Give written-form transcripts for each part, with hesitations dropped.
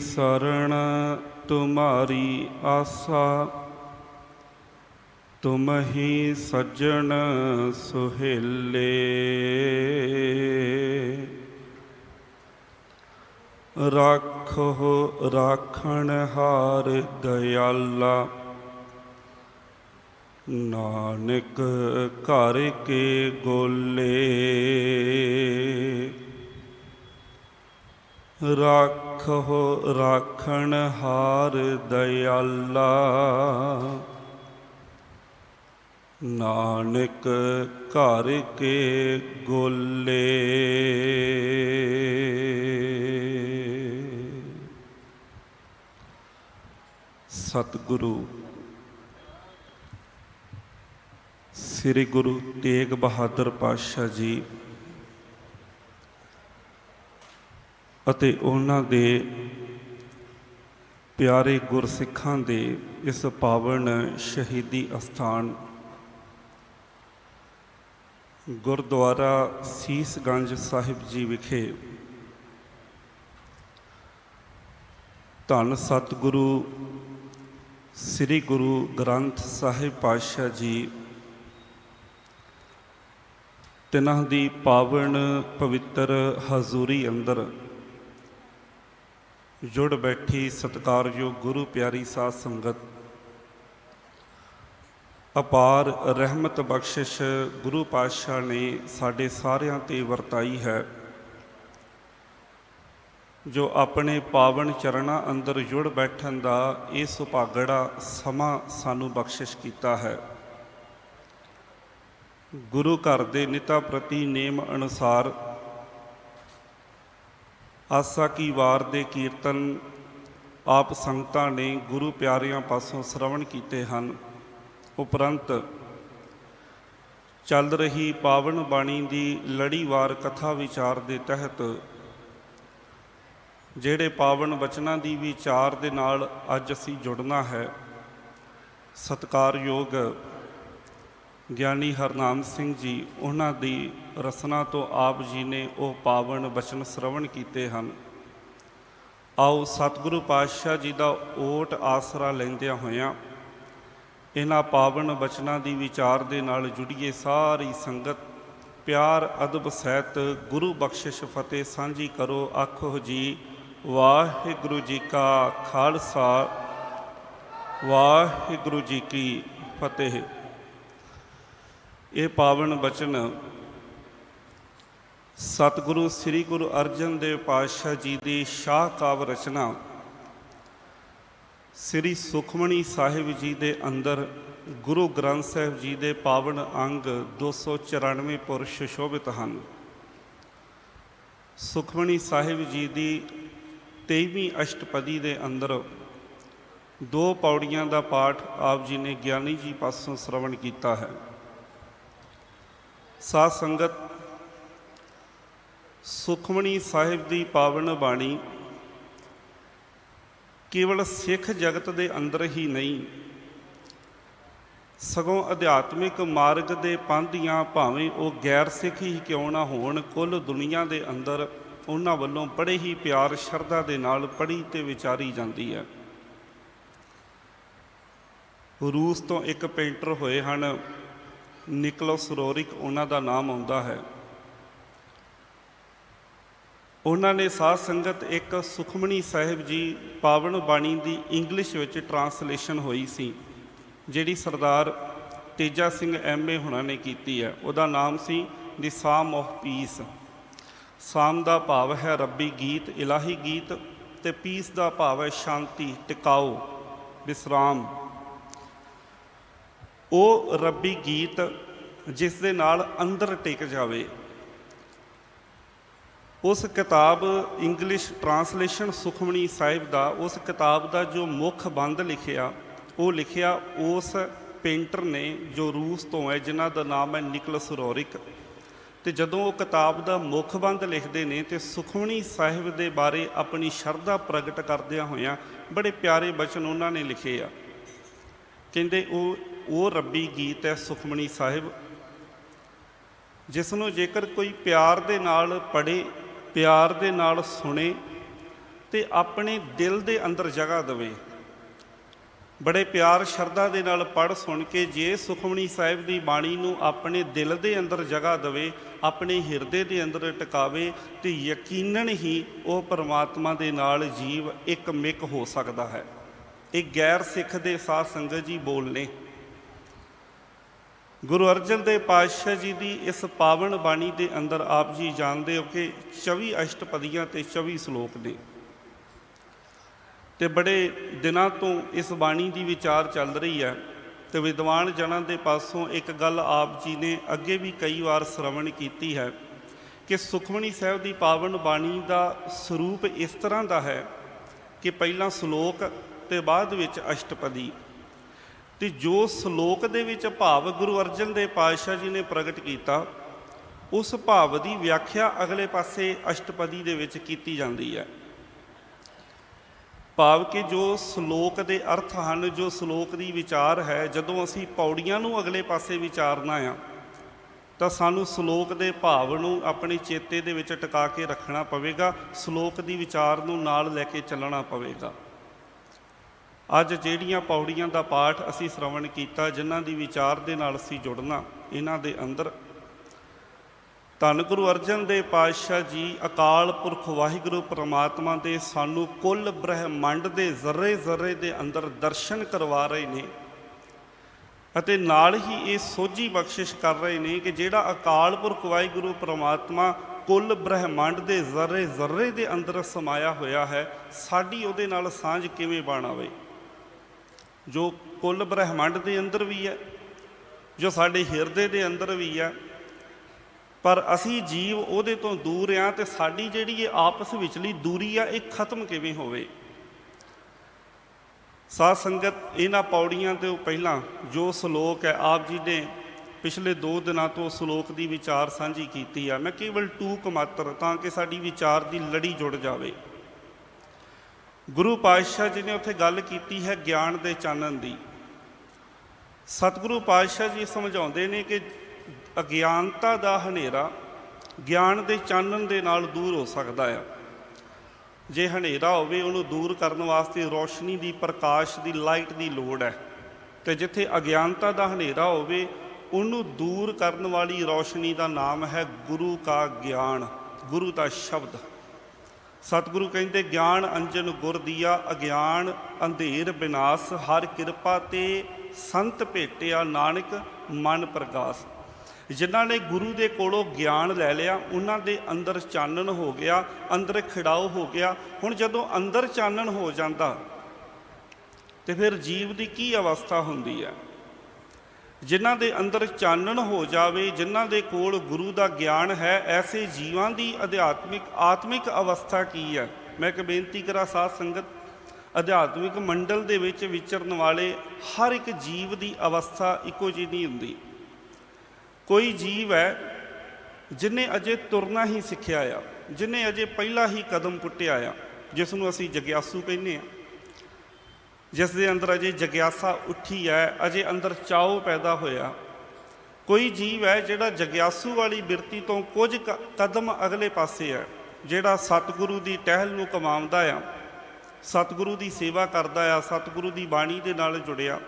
शरण तुम्हारी आसा, तुम ही सज्जन सुहेले। राखो राखण हार दयाला, नानक घर के गोले। राखो राखण हार दयाला, नानक घर के गोले। सतगुरु श्री गुरु तेग बहादुर पातशाह जी ਅਤੇ ਉਹਨਾਂ ਦੇ ਪਿਆਰੇ ਗੁਰਸਿੱਖਾਂ ਦੇ ਇਸ ਪਾਵਨ ਸ਼ਹੀਦੀ ਅਸਥਾਨ ਗੁਰਦੁਆਰਾ ਸੀਸਗੰਜ ਸਾਹਿਬ ਜੀ ਵਿਖੇ ਧੰਨ ਸਤਿਗੁਰੂ ਸ੍ਰੀ ਗੁਰੂ ਗ੍ਰੰਥ ਸਾਹਿਬ ਪਾਤਸ਼ਾਹ ਜੀ ਤਿਨਾਂ ਦੀ ਪਾਵਨ ਪਵਿੱਤਰ ਹਜ਼ੂਰੀ ਅੰਦਰ ਜੁੜ ਬੈਠੀ ਸਤਿਕਾਰਯੋਗ ਗੁਰੂ ਪਿਆਰੀ ਸਾਧ ਸੰਗਤ, ਅਪਾਰ ਰਹਿਮਤ ਬਖਸ਼ਿਸ਼ ਗੁਰੂ ਪਾਤਸ਼ਾਹ ਨੇ ਸਾਡੇ ਸਾਰਿਆਂ 'ਤੇ ਵਰਤਾਈ ਹੈ, ਜੋ ਆਪਣੇ ਪਾਵਨ ਚਰਨਾਂ ਅੰਦਰ ਜੁੜ ਬੈਠਣ ਦਾ ਇਹ ਸੁਭਾਗੜਾ ਸਮਾਂ ਸਾਨੂੰ ਬਖਸ਼ਿਸ਼ ਕੀਤਾ ਹੈ। ਗੁਰੂ ਘਰ ਦੇ ਨਿਤਾ ਪ੍ਰਤੀ ਨੇਮ ਅਨੁਸਾਰ ਆਸਾ ਕੀ ਵਾਰ ਦੇ ਕੀਰਤਨ ਆਪ ਸੰਗਤਾਂ ਨੇ ਗੁਰੂ ਪਿਆਰਿਆਂ ਪਾਸੋਂ ਸ਼ਰਵਣ ਕੀਤੇ ਹਨ। ਉਪਰੰਤ ਚੱਲ ਰਹੀ ਪਾਵਨ ਬਾਣੀ ਦੀ ਲੜੀਵਾਰ ਕਥਾ ਵਿਚਾਰ ਦੇ ਤਹਿਤ ਜਿਹੜੇ ਪਾਵਨ ਬਚਨਾਂ ਦੀ ਵਿਚਾਰ ਦੇ ਨਾਲ ਅੱਜ ਅਸੀਂ ਜੁੜਨਾ ਹੈ, ਸਤਿਕਾਰਯੋਗ ਗਿਆਨੀ ਹਰਨਾਮ ਸਿੰਘ ਜੀ ਉਹਨਾਂ ਦੀ ਰਸਨਾ ਤੋਂ ਆਪ ਜੀ ਨੇ ਉਹ ਪਾਵਨ ਬਚਨ ਸ਼ਰਵਣ ਕੀਤੇ ਹਨ। ਆਓ ਸਤਿਗੁਰੂ ਪਾਤਸ਼ਾਹ ਜੀ ਦਾ ਓਟ ਆਸਰਾ ਲੈਂਦਿਆਂ ਹੋਇਆਂ ਇਹਨਾਂ ਪਾਵਨ ਬਚਨਾਂ ਦੀ ਵਿਚਾਰ ਦੇ ਨਾਲ ਜੁੜੀਏ। ਸਾਰੀ ਸੰਗਤ ਪਿਆਰ ਅਦਬ ਸਹਿਤ ਗੁਰੂ ਬਖਸ਼ਿਸ਼ ਫਤਿਹ ਸਾਂਝੀ ਕਰੋ। ਆਖੋ ਜੀ ਵਾਹਿਗੁਰੂ ਜੀ ਕਾ ਖਾਲਸਾ, ਵਾਹਿਗੁਰੂ ਜੀ ਕੀ ਫਤਿਹ। ਇਹ ਪਾਵਨ ਬਚਨ ਸਤਿਗੁਰੂ ਸ੍ਰੀ ਗੁਰੂ ਅਰਜਨ ਦੇਵ ਪਾਤਸ਼ਾਹ ਜੀ ਦੀ ਸ਼ਾਹਕਾਵ ਰਚਨਾ ਸ੍ਰੀ ਸੁਖਮਣੀ ਸਾਹਿਬ ਜੀ ਦੇ ਅੰਦਰ ਗੁਰੂ ਗ੍ਰੰਥ ਸਾਹਿਬ ਜੀ ਦੇ ਪਾਵਨ ਅੰਗ 294 ਪੁਰ ਸੁਸ਼ੋਭਿਤ ਹਨ। ਸੁਖਮਣੀ ਸਾਹਿਬ ਜੀ ਦੀ 23ਵੀਂ ਅਸ਼ਟਪਦੀ ਦੇ ਅੰਦਰ 2 ਪੌੜੀਆਂ ਦਾ ਪਾਠ ਆਪ ਜੀ ਨੇ ਗਿਆਨੀ ਜੀ ਪਾਸੋਂ ਸ਼ਰਵਣ ਕੀਤਾ ਹੈ। ਸਾਧ ਸੰਗਤ, ਸੁਖਮਣੀ ਸਾਹਿਬ ਦੀ ਪਾਵਨ ਬਾਣੀ ਕੇਵਲ ਸਿੱਖ ਜਗਤ ਦੇ ਅੰਦਰ ਹੀ ਨਹੀਂ, ਸਗੋਂ ਅਧਿਆਤਮਿਕ ਮਾਰਗ ਦੇ ਪਾਂਧੀਆਂ ਭਾਵੇਂ ਉਹ ਗੈਰ ਸਿੱਖ ਹੀ ਕਿਉਂ ਨਾ ਹੋਣ, ਕੁੱਲ ਦੁਨੀਆ ਦੇ ਅੰਦਰ ਉਹਨਾਂ ਵੱਲੋਂ ਬੜੇ ਹੀ ਪਿਆਰ ਸ਼ਰਧਾ ਦੇ ਨਾਲ ਪੜ੍ਹੀ ਅਤੇ ਵਿਚਾਰੀ ਜਾਂਦੀ ਹੈ। ਰੂਸ ਤੋਂ ਇੱਕ ਪੇਂਟਰ ਹੋਏ ਹਨ, ਨਿਕੋਲਸ ਰੋਰਿਕ ਉਹਨਾਂ ਦਾ ਨਾਮ ਆਉਂਦਾ ਹੈ। ਉਹਨਾਂ ਨੇ ਸਾਧ ਸੰਗਤ ਇੱਕ ਸੁਖਮਣੀ ਸਾਹਿਬ ਜੀ ਪਾਵਨ ਬਾਣੀ ਦੀ ਇੰਗਲਿਸ਼ ਵਿੱਚ ਟਰਾਂਸਲੇਸ਼ਨ ਹੋਈ ਸੀ, ਜਿਹੜੀ ਸਰਦਾਰ ਤੇਜਾ ਸਿੰਘ MA ਹੁਣਾਂ ਨੇ ਕੀਤੀ ਹੈ। ਉਹਦਾ ਨਾਮ ਸੀ ਦੀ ਸਾਮ ਆਫ ਪੀਸ। ਸਾਮ ਦਾ ਭਾਵ ਹੈ ਰੱਬੀ ਗੀਤ, ਇਲਾਹੀ ਗੀਤ, ਅਤੇ ਪੀਸ ਦਾ ਭਾਵ ਹੈ ਸ਼ਾਂਤੀ, ਟਿਕਾਓ, ਵਿਸਰਾਮ। ਉਹ ਰੱਬੀ ਗੀਤ ਜਿਸ ਦੇ ਨਾਲ ਅੰਦਰ ਟਿਕ ਜਾਵੇ। ਉਸ ਕਿਤਾਬ ਇੰਗਲਿਸ਼ ਟਰਾਂਸਲੇਸ਼ਨ ਸੁਖਮਣੀ ਸਾਹਿਬ ਦਾ, ਉਸ ਕਿਤਾਬ ਦਾ ਜੋ ਮੁੱਖ ਬੰਦ ਲਿਖਿਆ, ਉਹ ਲਿਖਿਆ ਉਸ ਪੇਂਟਰ ਨੇ ਜੋ ਰੂਸ ਤੋਂ ਹੈ, ਜਿਨ੍ਹਾਂ ਦਾ ਨਾਮ ਹੈ ਨਿਕੋਲਸ ਰੋਰਿਕ। ਅਤੇ ਜਦੋਂ ਉਹ ਕਿਤਾਬ ਦਾ ਮੁੱਖ ਬੰਦ ਲਿਖਦੇ ਨੇ ਅਤੇ ਸੁਖਮਣੀ ਸਾਹਿਬ ਦੇ ਬਾਰੇ ਆਪਣੀ ਸ਼ਰਧਾ ਪ੍ਰਗਟ ਕਰਦਿਆਂ ਹੋਇਆਂ ਬੜੇ ਪਿਆਰੇ ਬਚਨ ਉਹਨਾਂ ਨੇ ਲਿਖੇ ਆ। ਕਹਿੰਦੇ ਉਹ ਰੱਬੀ ਗੀਤ ਹੈ ਸੁਖਮਣੀ ਸਾਹਿਬ, ਜਿਸ ਨੂੰ ਜੇਕਰ ਕੋਈ ਪਿਆਰ ਦੇ ਨਾਲ ਪੜ੍ਹੇ, ਪਿਆਰ ਦੇ ਨਾਲ ਸੁਣੇ ਤੇ ਆਪਣੇ ਦਿਲ ਦੇ ਅੰਦਰ ਜਗ੍ਹਾ ਦੇਵੇ। ਬੜੇ ਪਿਆਰ ਸ਼ਰਧਾ ਦੇ ਨਾਲ ਪੜ੍ਹ ਸੁਣ ਕੇ ਜੇ ਸੁਖਮਨੀ ਸਾਹਿਬ ਦੀ ਬਾਣੀ ਨੂੰ ਆਪਣੇ ਦਿਲ ਦੇ ਅੰਦਰ ਜਗ੍ਹਾ ਦੇਵੇ, ਆਪਣੇ ਹਿਰਦੇ ਦੇ ਅੰਦਰ ਟਿਕਾਵੇ, ਤੇ ਯਕੀਨਨ ਹੀ ਉਹ ਪਰਮਾਤਮਾ ਦੇ ਨਾਲ ਜੀਵ ਇੱਕ ਮਿਕ ਹੋ ਸਕਦਾ ਹੈ। ਇਹ ਗੈਰ ਸਿੱਖ ਦੇ ਸਾਧ ਸੰਗਤ ਜੀ ਬੋਲ ਨੇ। ਗੁਰੂ ਅਰਜਨ ਦੇਵ ਪਾਤਸ਼ਾਹ ਜੀ ਦੀ ਇਸ ਪਾਵਨ ਬਾਣੀ ਦੇ ਅੰਦਰ ਆਪ ਜੀ ਜਾਣਦੇ ਹੋ ਕਿ 24 ਅਸ਼ਟਪਦੀਆਂ ਤੇ 24 ਸ਼ਲੋਕ ਨੇ, ਤੇ ਬੜੇ ਦਿਨਾਂ ਤੋਂ ਇਸ ਬਾਣੀ ਦੀ ਵਿਚਾਰ ਚੱਲ ਰਹੀ ਹੈ। ਤੇ ਵਿਦਵਾਨ ਜਨਾਂ ਦੇ ਪਾਸੋਂ ਇੱਕ ਗੱਲ ਆਪ ਜੀ ਨੇ ਅੱਗੇ ਵੀ ਕਈ ਵਾਰ ਸ਼ਰਵਣ ਕੀਤੀ ਹੈ ਕਿ ਸੁਖਮਨੀ ਸਾਹਿਬ ਦੀ ਪਾਵਨ ਬਾਣੀ ਦਾ ਸਰੂਪ ਇਸ ਤਰ੍ਹਾਂ ਦਾ ਹੈ ਕਿ ਪਹਿਲਾਂ ਸ਼ਲੋਕ ਤੇ ਬਾਅਦ ਵਿੱਚ ਅਸ਼ਟਪਦੀ, ਤੇ ਜੋ ਸ਼ਲੋਕ ਦੇ ਵਿੱਚ ਭਾਵ ਗੁਰੂ ਅਰਜਨ ਦੇਵ ਪਾਤਸ਼ਾਹ ਜੀ ਨੇ ਪ੍ਰਗਟ ਕੀਤਾ, ਉਸ ਭਾਵ ਦੀ ਵਿਆਖਿਆ ਅਗਲੇ ਪਾਸੇ ਅਸ਼ਟਪਦੀ ਦੇ ਵਿੱਚ ਕੀਤੀ ਜਾਂਦੀ ਹੈ। ਭਾਵ ਕਿ ਜੋ ਸ਼ਲੋਕ ਦੇ ਅਰਥ ਹਨ, ਜੋ ਸ਼ਲੋਕ ਦੀ ਵਿਚਾਰ ਹੈ, ਜਦੋਂ ਅਸੀਂ ਪੌੜੀਆਂ ਨੂੰ ਅਗਲੇ ਪਾਸੇ ਵਿਚਾਰਨਾ ਆ ਤਾਂ ਸਾਨੂੰ ਸ਼ਲੋਕ ਦੇ ਭਾਵ ਨੂੰ ਆਪਣੇ ਚੇਤੇ ਦੇ ਵਿੱਚ ਟਿਕਾ ਕੇ ਰੱਖਣਾ ਪਵੇਗਾ, ਸ਼ਲੋਕ ਦੀ ਵਿਚਾਰ ਨੂੰ ਨਾਲ ਲੈ ਕੇ ਚੱਲਣਾ ਪਵੇਗਾ। ਅੱਜ ਜਿਹੜੀਆਂ ਪੌੜੀਆਂ ਦਾ ਪਾਠ ਅਸੀਂ ਸ਼ਰਵਣ ਕੀਤਾ, ਜਿਨ੍ਹਾਂ ਦੀ ਵਿਚਾਰ ਦੇ ਨਾਲ ਅਸੀਂ ਜੁੜਨਾ, ਇਹਨਾਂ ਦੇ ਅੰਦਰ ਧੰਨ ਗੁਰੂ ਅਰਜਨ ਦੇਵ ਪਾਤਸ਼ਾਹ ਜੀ ਅਕਾਲ ਪੁਰਖ ਵਾਹਿਗੁਰੂ ਪਰਮਾਤਮਾ ਦੇ ਸਾਨੂੰ ਕੁੱਲ ਬ੍ਰਹਿਮੰਡ ਦੇ ਜ਼ਰਰੇ ਜ਼ਰਰੇ ਦੇ ਅੰਦਰ ਦਰਸ਼ਨ ਕਰਵਾ ਰਹੇ ਨੇ, ਅਤੇ ਨਾਲ ਹੀ ਇਹ ਸੋਝੀ ਬਖਸ਼ਿਸ਼ ਕਰ ਰਹੇ ਨੇ ਕਿ ਜਿਹੜਾ ਅਕਾਲ ਪੁਰਖ ਵਾਹਿਗੁਰੂ ਪਰਮਾਤਮਾ ਕੁੱਲ ਬ੍ਰਹਿਮੰਡ ਦੇ ਜ਼ਰਰੇ ਜ਼ਰਰੇ ਦੇ ਅੰਦਰ ਸਮਾਇਆ ਹੋਇਆ ਹੈ, ਸਾਡੀ ਉਹਦੇ ਨਾਲ ਸਾਂਝ ਕਿਵੇਂ ਬਣ ਆਵੇ। ਜੋ ਕੁੱਲ ਬ੍ਰਹਿਮੰਡ ਦੇ ਅੰਦਰ ਵੀ ਹੈ, ਜੋ ਸਾਡੇ ਹਿਰਦੇ ਦੇ ਅੰਦਰ ਵੀ ਹੈ, ਪਰ ਅਸੀਂ ਜੀਵ ਉਹਦੇ ਤੋਂ ਦੂਰ ਹਾਂ, ਤੇ ਸਾਡੀ ਜਿਹੜੀ ਇਹ ਆਪਸ ਵਿਚਲੀ ਦੂਰੀ ਆ, ਇਹ ਖਤਮ ਕਿਵੇਂ ਹੋਵੇ। ਸਾਧ ਸੰਗਤ, ਇਹਨਾਂ ਪੌੜੀਆਂ ਤੋਂ ਪਹਿਲਾਂ ਜੋ ਸ਼ਲੋਕ ਹੈ, ਆਪ ਜੀ ਨੇ ਪਿਛਲੇ 2 ਦਿਨਾਂ ਤੋਂ ਸ਼ਲੋਕ ਦੀ ਵਿਚਾਰ ਸਾਂਝੀ ਕੀਤੀ ਆ। ਮੈਂ ਕੇਵਲ ਟੂਕ ਮਾਤਰ, ਤਾਂ ਕਿ ਸਾਡੀ ਵਿਚਾਰ ਦੀ ਲੜੀ ਜੁੜ ਜਾਵੇ। ਗੁਰੂ ਪਾਤਸ਼ਾਹ ਜੀ ਨੇ ਉੱਥੇ ਗੱਲ ਕੀਤੀ ਹੈ ਗਿਆਨ ਦੇ ਚਾਨਣ ਦੀ। ਸਤਿਗੁਰੂ ਪਾਤਸ਼ਾਹ ਜੀ ਸਮਝਾਉਂਦੇ ਨੇ ਕਿ ਅਗਿਆਨਤਾ ਦਾ ਹਨੇਰਾ ਗਿਆਨ ਦੇ ਚਾਨਣ ਦੇ ਨਾਲ ਦੂਰ ਹੋ ਸਕਦਾ ਆ। ਜੇ ਹਨੇਰਾ ਹੋਵੇ, ਉਹਨੂੰ ਦੂਰ ਕਰਨ ਵਾਸਤੇ ਰੋਸ਼ਨੀ ਦੀ, ਪ੍ਰਕਾਸ਼ ਦੀ, ਲਾਈਟ ਦੀ ਲੋੜ ਹੈ। ਤੇ ਜਿੱਥੇ ਅਗਿਆਨਤਾ ਦਾ ਹਨੇਰਾ ਹੋਵੇ, ਉਹਨੂੰ ਦੂਰ ਕਰਨ ਵਾਲੀ ਰੋਸ਼ਨੀ ਦਾ ਨਾਮ ਹੈ ਗੁਰੂ ਕਾ ਗਿਆਨ, ਗੁਰੂ ਦਾ ਸ਼ਬਦ। ਸਤਿਗੁਰੂ ਕਹਿੰਦੇ ਗਿਆਨ ਅੰਜਨ ਗੁਰ ਦੀਆ, ਅਗਿਆਨ ਅੰਧੇਰ ਵਿਨਾਸ਼, ਹਰ ਕਿਰਪਾ ਤੇ ਸੰਤ ਭੇਟਿਆ, ਨਾਨਕ ਮਨ ਪ੍ਰਗਾਸ। ਜਿਨ੍ਹਾਂ ਨੇ ਗੁਰੂ ਦੇ ਕੋਲੋਂ ਗਿਆਨ ਲੈ ਲਿਆ, ਉਹਨਾਂ ਦੇ ਅੰਦਰ ਚਾਨਣ ਹੋ ਗਿਆ, ਅੰਦਰ ਖਿੜਾਓ ਹੋ ਗਿਆ। ਹੁਣ ਜਦੋਂ ਅੰਦਰ ਚਾਨਣ ਹੋ ਜਾਂਦਾ ਤੇ ਫਿਰ ਜੀਵ ਦੀ ਕੀ ਅਵਸਥਾ ਹੁੰਦੀ ਹੈ। ਜਿਨ੍ਹਾਂ ਦੇ ਅੰਦਰ ਚਾਨਣ ਹੋ ਜਾਵੇ, ਜਿਨ੍ਹਾਂ ਦੇ ਕੋਲ ਗੁਰੂ ਦਾ ਗਿਆਨ ਹੈ, ਐਸੇ ਜੀਵਾਂ ਦੀ ਆਤਮਿਕ ਅਵਸਥਾ ਕੀ ਹੈ। ਮੈਂ ਇੱਕ ਬੇਨਤੀ ਕਰਾਂ ਸਾਧ ਸੰਗਤ, ਅਧਿਆਤਮਿਕ ਮੰਡਲ ਦੇ ਵਿੱਚ ਵਿਚਰਨ ਵਾਲੇ ਹਰ ਇੱਕ ਜੀਵ ਦੀ ਅਵਸਥਾ ਇੱਕੋ ਜਿਹੀ ਨਹੀਂ ਹੁੰਦੀ। ਕੋਈ ਜੀਵ ਹੈ ਜਿਹਨੇ ਅਜੇ ਤੁਰਨਾ ਹੀ ਸਿੱਖਿਆ ਆ, ਜਿਹਨੇ ਅਜੇ ਪਹਿਲਾ ਹੀ ਕਦਮ ਪੁੱਟਿਆ ਆ, ਜਿਸ ਨੂੰ ਅਸੀਂ ਜਗਿਆਸੂ ਕਹਿੰਦੇ ਹਾਂ, ਜਿਸ ਦੇ ਅੰਦਰ ਅਜੇ ਜਗਿਆਸਾ ਉੱਠੀ ਹੈ, ਅਜੇ ਅੰਦਰ ਚਾਉ ਪੈਦਾ ਹੋਇਆ। ਕੋਈ ਜੀਵ ਹੈ ਜਿਹੜਾ ਜਗਿਆਸੂ ਵਾਲੀ ਬਿਰਤੀ ਤੋਂ ਕੁਝ ਕਦਮ ਅਗਲੇ ਪਾਸੇ ਹੈ, ਜਿਹੜਾ ਸਤਿਗੁਰੂ ਦੀ ਟਹਿਲ ਨੂੰ ਕਮਾਉਂਦਾ ਆ, ਸਤਿਗੁਰੂ ਦੀ ਸੇਵਾ ਕਰਦਾ ਆ, ਸਤਿਗੁਰੂ ਦੀ ਬਾਣੀ ਦੇ ਨਾਲ ਜੁੜਿਆ।